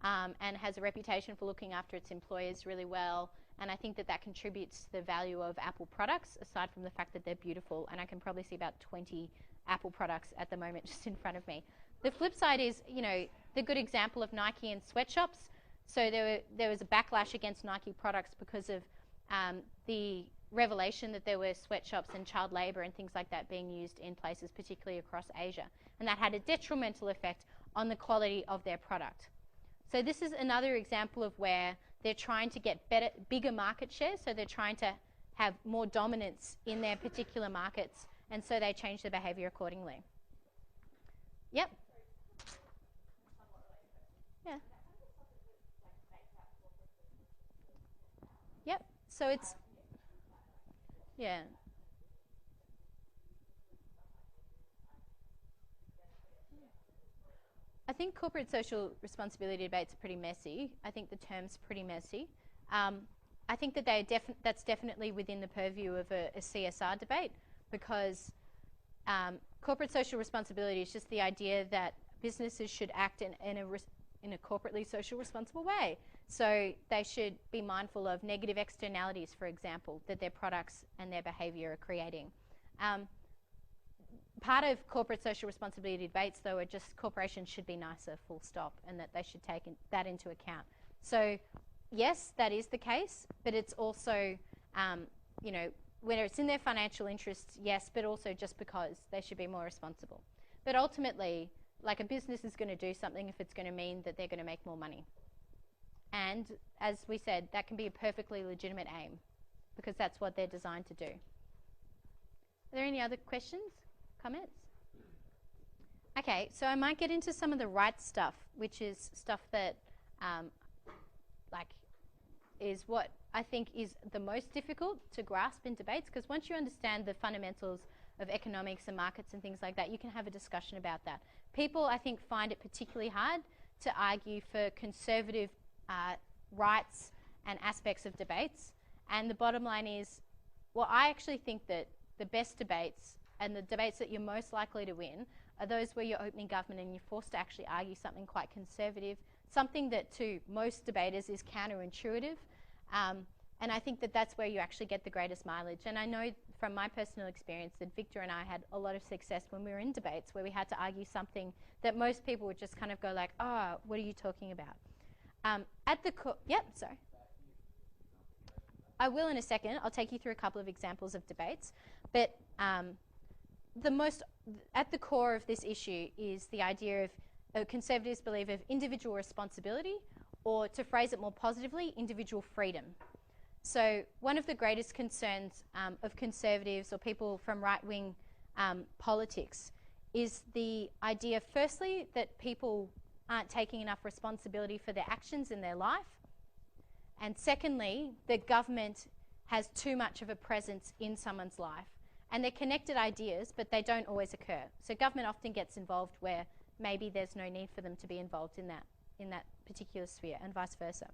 and has a reputation for looking after its employees really well. And I think that that contributes to the value of Apple products, aside from the fact that they're beautiful. And I can probably see about 20 Apple products at the moment just in front of me. The flip side is, you know, the good example of Nike and sweatshops. So there was a backlash against Nike products because of the revelation that there were sweatshops and child labour and things like that being used in places, particularly across Asia. And that had a detrimental effect on the quality of their product. So this is another example of where they're trying to get bigger market share. So they're trying to have more dominance in their particular markets. And so they change their behaviour accordingly. Yep. Yeah. Yep. So it's... Yeah. I think corporate social responsibility debates are pretty messy. I think the term's pretty messy. I think that that's definitely within the purview of a CSR debate, because corporate social responsibility is just the idea that businesses should act in a corporately social responsible way. So they should be mindful of negative externalities, for example, that their products and their behaviour are creating. Part of corporate social responsibility debates, though, are just corporations should be nicer, full stop, and that they should take that into account. So, yes, that is the case, but it's also, you know, whether it's in their financial interests, yes, but also just because they should be more responsible. But ultimately, like, a business is going to do something if it's going to mean that they're going to make more money. And as we said, that can be a perfectly legitimate aim, because that's what they're designed to do. Are there any other questions, comments? Okay, so I might get into some of the right stuff, which is stuff that is what I think is the most difficult to grasp in debates, because once you understand the fundamentals of economics and markets and things like that, you can have a discussion about that. People, I think, find it particularly hard to argue for conservative rights and aspects of debates. And the bottom line is, well, I actually think that the best debates and the debates that you're most likely to win are those where you're opening government and you're forced to actually argue something quite conservative, something that to most debaters is counterintuitive. And I think that that's where you actually get the greatest mileage. And I know from my personal experience that Victor and I had a lot of success when we were in debates where we had to argue something that most people would just kind of go like, oh, what are you talking about? At the core, yep, sorry. I will in a second. I'll take you through a couple of examples of debates. But at the core of this issue is the idea of conservatives believe of individual responsibility, or to phrase it more positively, individual freedom. So one of the greatest concerns of conservatives or people from right-wing politics is the idea, firstly, that people aren't taking enough responsibility for their actions in their life. And secondly, that government has too much of a presence in someone's life. And they're connected ideas, but they don't always occur. So government often gets involved where maybe there's no need for them to be involved in that particular sphere, and vice versa.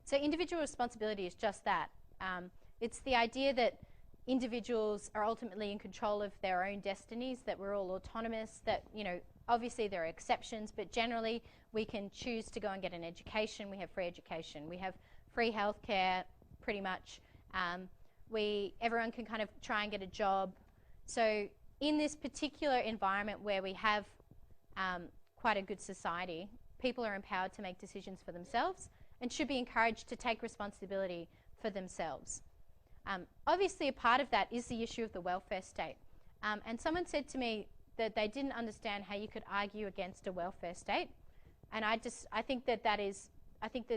So individual responsibility is just that. It's the idea that individuals are ultimately in control of their own destinies, that we're all autonomous, that, you know, obviously there are exceptions, but generally we can choose to go and get an education. We have free education. We have free healthcare, pretty much. Everyone can kind of try and get a job. So in this particular environment where we have quite a good society, people are empowered to make decisions for themselves and should be encouraged to take responsibility for themselves. Obviously, a part of that is the issue of the welfare state. And someone said to me that they didn't understand how you could argue against a welfare state. And I think that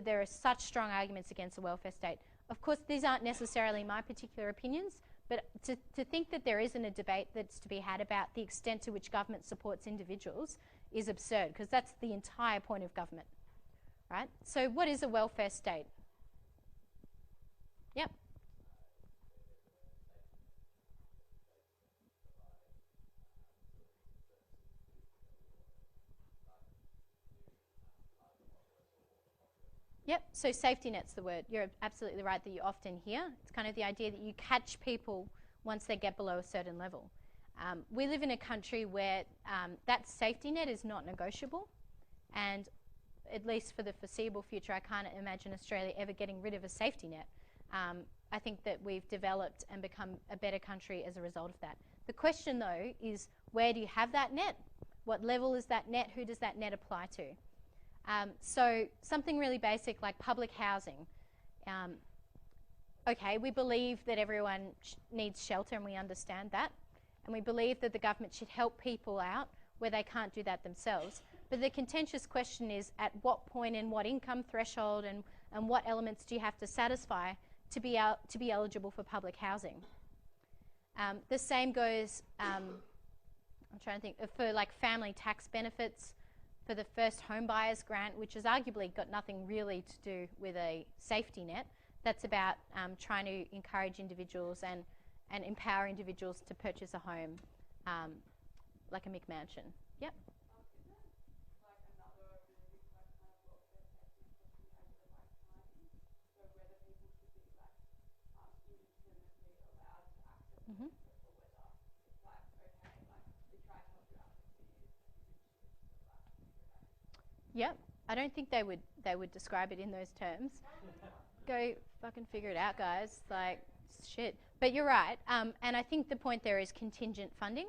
there are such strong arguments against the welfare state. Of course, these aren't necessarily my particular opinions, but to think that there isn't a debate that's to be had about the extent to which government supports individuals is absurd, because that's the entire point of government, right? So what is a welfare state? Yep. Yep, so safety net's the word. You're absolutely right that you often hear. It's kind of the idea that you catch people once they get below a certain level. We live in a country where that safety net is not negotiable, and at least for the foreseeable future, I can't imagine Australia ever getting rid of a safety net. I think that we've developed and become a better country as a result of that. The question, though, is where do you have that net? What level is that net? Who does that net apply to? So something really basic like public housing. Okay, we believe that everyone needs shelter, and we understand that. And we believe that the government should help people out where they can't do that themselves. But the contentious question is, at what point and what income threshold and what elements do you have to satisfy to be eligible for public housing? The same goes, I'm trying to think, for like family tax benefits, for the first home buyers grant, which has arguably got nothing really to do with a safety net. That's about trying to encourage individuals and empower individuals to purchase a home, like a McMansion. Yep. Mm-hmm. Yep. I don't think they would describe it in those terms. Go fucking figure it out, guys. Like, shit. But you're right. And I think the point there is contingent funding.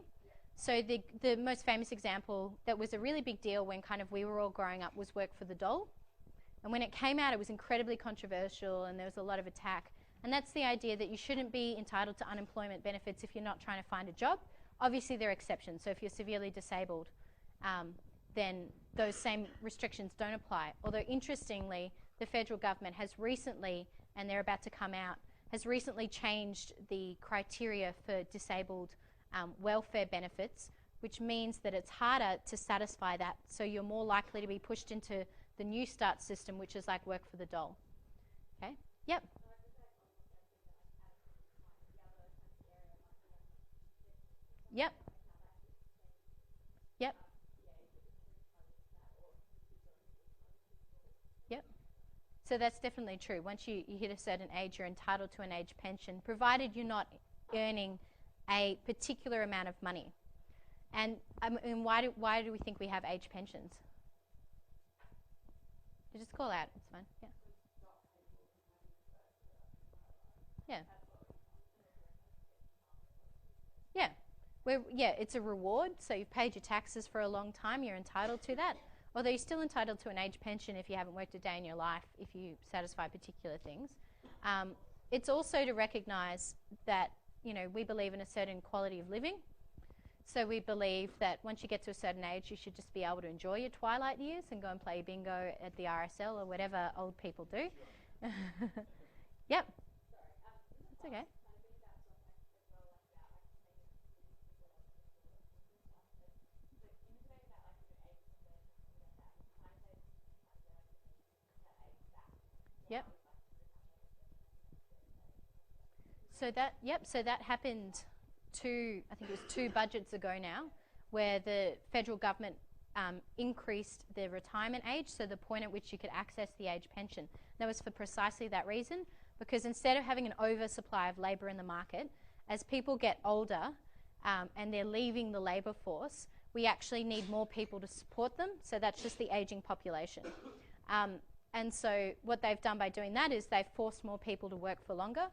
So the most famous example that was a really big deal when kind of we were all growing up was Work for the Dole. And when it came out, it was incredibly controversial and there was a lot of attack. And that's the idea that you shouldn't be entitled to unemployment benefits if you're not trying to find a job. Obviously, there are exceptions. So if you're severely disabled, then those same restrictions don't apply. Although, interestingly, the federal government has recently, and they're about to come out, has recently changed the criteria for disabled welfare benefits, which means that it's harder to satisfy that. So you're more likely to be pushed into the New Start system, which is like Work for the Dole. Okay? Yep. Yep. Yep. Yep. So that's definitely true. Once you hit a certain age, you're entitled to an age pension, provided you're not earning a particular amount of money. And why do we think we have age pensions? You just call out. It's fine. Yeah. Yeah. Yeah, it's a reward, so you've paid your taxes for a long time, you're entitled to that. Although you're still entitled to an age pension if you haven't worked a day in your life, if you satisfy particular things. It's also to recognise that, you know, we believe in a certain quality of living. So we believe that once you get to a certain age, you should just be able to enjoy your twilight years and go and play bingo at the RSL or whatever old people do. Yep. It's okay. Yep. So that happened I think it was 2 budgets ago now, where the federal government increased the retirement age, so the point at which you could access the age pension. That was for precisely that reason, because instead of having an oversupply of labour in the market, as people get older and they're leaving the labour force, we actually need more people to support them. So that's just the ageing population. And so what they've done by doing that is they've forced more people to work for longer,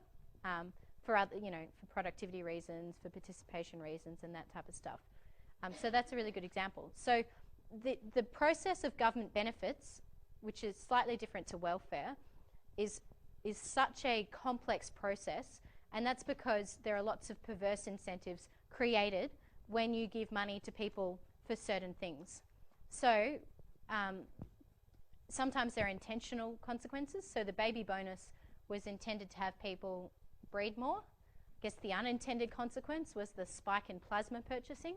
for other, for productivity reasons, for participation reasons, and that type of stuff. So that's a really good example. So the process of government benefits, which is slightly different to welfare, is such a complex process, and that's because there are lots of perverse incentives created when you give money to people for certain things. So sometimes there are intentional consequences. So the baby bonus was intended to have people breed more. I guess the unintended consequence was the spike in plasma purchasing,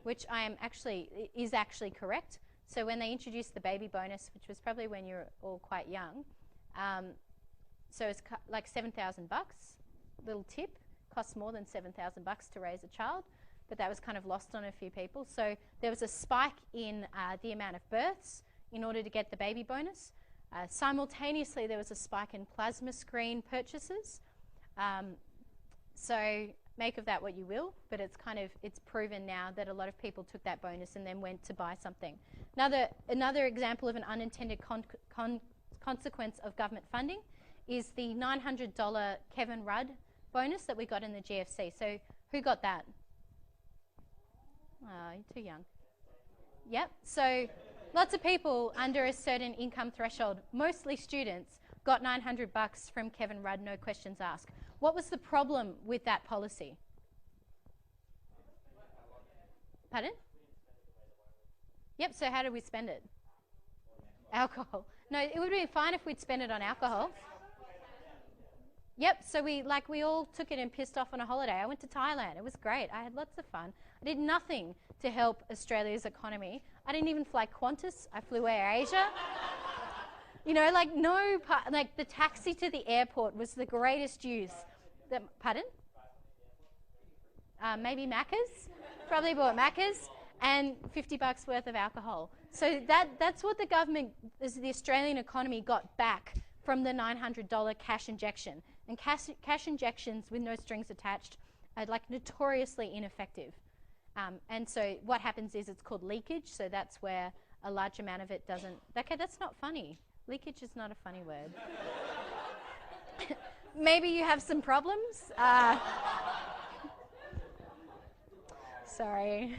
which is actually correct. So when they introduced the baby bonus, which was probably when you were all quite young, so it's like $7,000. Little tip, costs more than $7,000 to raise a child, but that was kind of lost on a few people. So there was a spike in the amount of births in order to get the baby bonus. Simultaneously, there was a spike in plasma screen purchases. So make of that what you will, but it's proven now that a lot of people took that bonus and then went to buy something. Another example of an unintended consequence of government funding is the $900 Kevin Rudd bonus that we got in the GFC. So who got that? Oh, you're too young. Yep. So lots of people under a certain income threshold, mostly students, got $900 from Kevin Rudd, no questions asked. What was the problem with that policy? Pardon? Yep, so how did we spend it? Alcohol. No, it would be fine if we'd spent it on alcohol. Yep, so we all took it and pissed off on a holiday. I went to Thailand. It was great. I had lots of fun. I did nothing to help Australia's economy. I didn't even fly Qantas. I flew Air Asia. The taxi to the airport was the greatest use. Pardon? Maybe Macca's. Probably bought Macca's and $50 worth of alcohol. So that's what the Australian economy got back from the $900 cash injection. And cash injections with no strings attached are notoriously ineffective. And so what happens is it's called leakage. So that's where a large amount of it doesn't. Okay, that's not funny. Leakage is not a funny word. Maybe you have some problems. Sorry.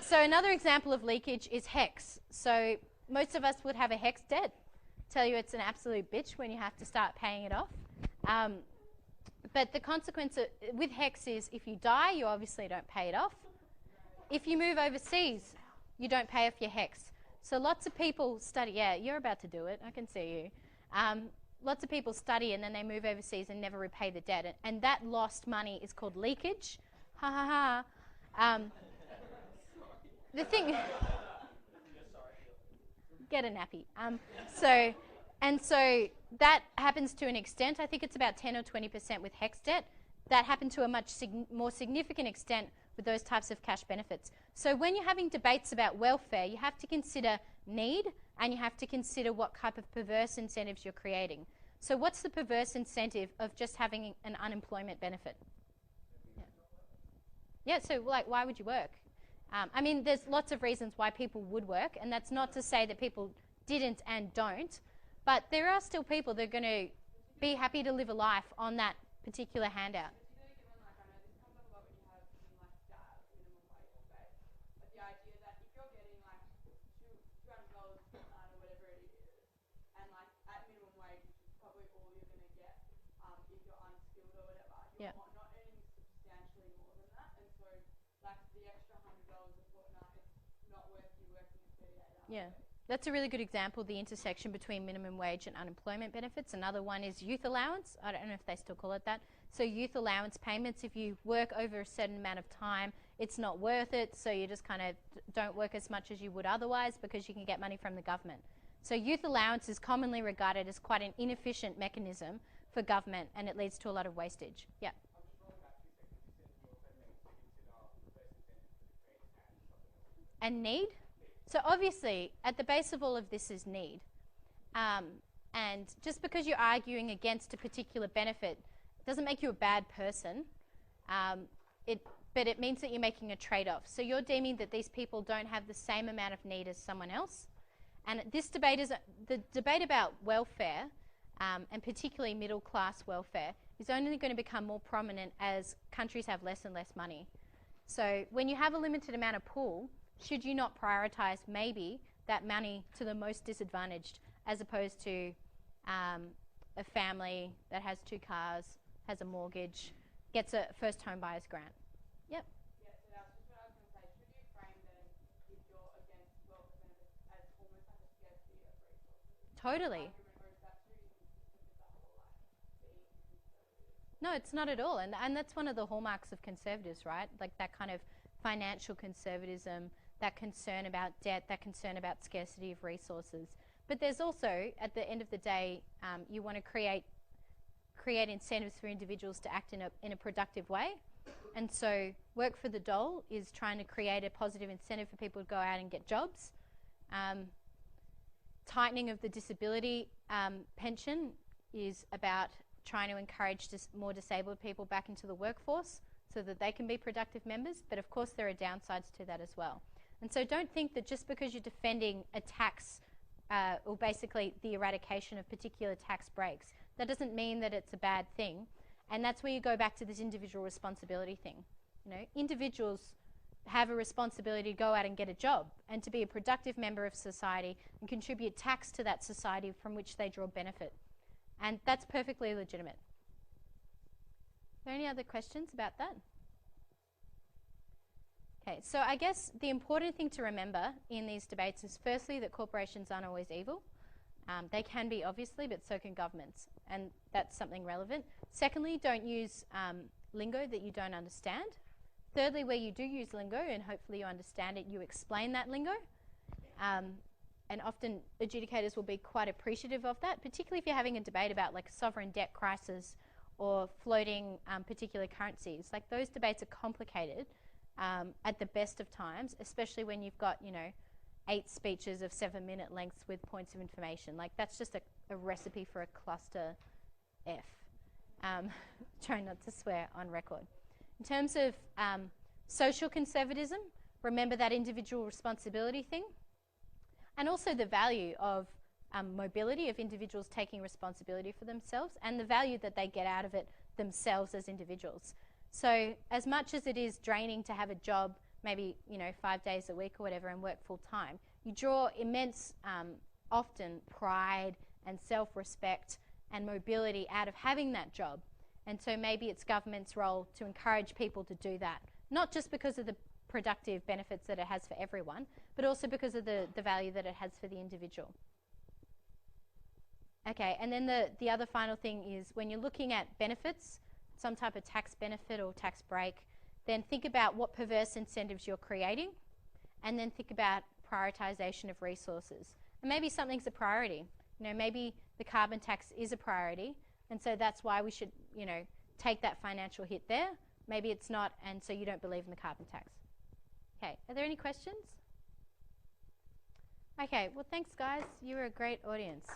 So another example of leakage is HEX. So most of us would have a HEX debt. Tell you it's an absolute bitch when you have to start paying it off. But the consequence with HEX is if you die, you obviously don't pay it off. If you move overseas, you don't pay off your HEX. So lots of people study. Yeah, you're about to do it. I can see you. Lots of people study and then they move overseas and never repay the debt. And that lost money is called leakage. Ha ha ha. The thing... Get a nappy. So that happens to an extent. I think it's about 10 or 20% with HEX debt. That happened to a much more significant extent with those types of cash benefits. So when you're having debates about welfare, you have to consider need and you have to consider what type of perverse incentives you're creating. So what's the perverse incentive of just having an unemployment benefit? Yeah, so why would you work? There's lots of reasons why people would work, and that's not to say that people didn't and don't, but there are still people that are going to be happy to live a life on that particular handout. Yeah. Not earning substantially more than that, and so the extra $100 a fortnight, it's not worth you working 38 hours. Yeah, that's a really good example, the intersection between minimum wage and unemployment benefits. Another one is youth allowance. I don't know if they still call it that. So youth allowance payments, if you work over a certain amount of time, it's not worth it, so you just kind of don't work as much as you would otherwise because you can get money from the government. So youth allowance is commonly regarded as quite an inefficient mechanism for government, and it leads to a lot of wastage. Yeah. And need? So obviously, at the base of all of this is need. And just because you're arguing against a particular benefit doesn't make you a bad person. But it means that you're making a trade-off. So you're deeming that these people don't have the same amount of need as someone else. And this debate is the debate about welfare, and particularly middle-class welfare, is only going to become more prominent as countries have less and less money. So when you have a limited amount of pool, should you not prioritise maybe that money to the most disadvantaged, as opposed to a family that has 2 cars, has a mortgage, gets a first home buyer's grant? Yep. Yeah, so that's just what I was going to say. Should you frame then if you're against welfare benefits as almost like a scarcity of resources? Totally. Argument, or is that too inconsistent with the whole being conservative? No, it's not at all. And that's one of the hallmarks of conservatives, right? Like that kind of financial conservatism, that concern about debt, that concern about scarcity of resources. But there's also, at the end of the day, you want to create incentives for individuals to act in a productive way. And so Work for the Dole is trying to create a positive incentive for people to go out and get jobs. Tightening of the disability pension is about trying to encourage more disabled people back into the workforce so that they can be productive members. But of course there are downsides to that as well. And so don't think that just because you're defending a tax or basically the eradication of particular tax breaks, that doesn't mean that it's a bad thing. And that's where you go back to this individual responsibility thing. You know, individuals have a responsibility to go out and get a job and to be a productive member of society and contribute tax to that society from which they draw benefit. And that's perfectly legitimate. Are there any other questions about that? Okay, so I guess the important thing to remember in these debates is firstly that corporations aren't always evil. They can be, obviously, but so can governments, and that's something relevant. Secondly, don't use lingo that you don't understand. Thirdly, where you do use lingo, and hopefully you understand it, you explain that lingo. And often adjudicators will be quite appreciative of that, particularly if you're having a debate about like sovereign debt crisis or floating particular currencies. Like those debates are complicated at the best of times, especially when you've got, 8 speeches of 7-minute lengths with points of information. Like that's just a recipe for a cluster F. Try not to swear on record. In terms of social conservatism, remember that individual responsibility thing, and also the value of mobility, of individuals taking responsibility for themselves, and the value that they get out of it themselves as individuals. So as much as it is draining to have a job, maybe 5 days a week or whatever, and work full time, you draw immense, often pride and self-respect and mobility out of having that job. And so maybe it's government's role to encourage people to do that, not just because of the productive benefits that it has for everyone, but also because of the value that it has for the individual. Okay, and then the other final thing is when you're looking at benefits, some type of tax benefit or tax break, then think about what perverse incentives you're creating, and then think about prioritization of resources. And maybe something's a priority. Maybe the carbon tax is a priority, and so that's why we should, take that financial hit there. Maybe it's not, and so you don't believe in the carbon tax. Okay, are there any questions? Okay, well thanks guys. You were a great audience.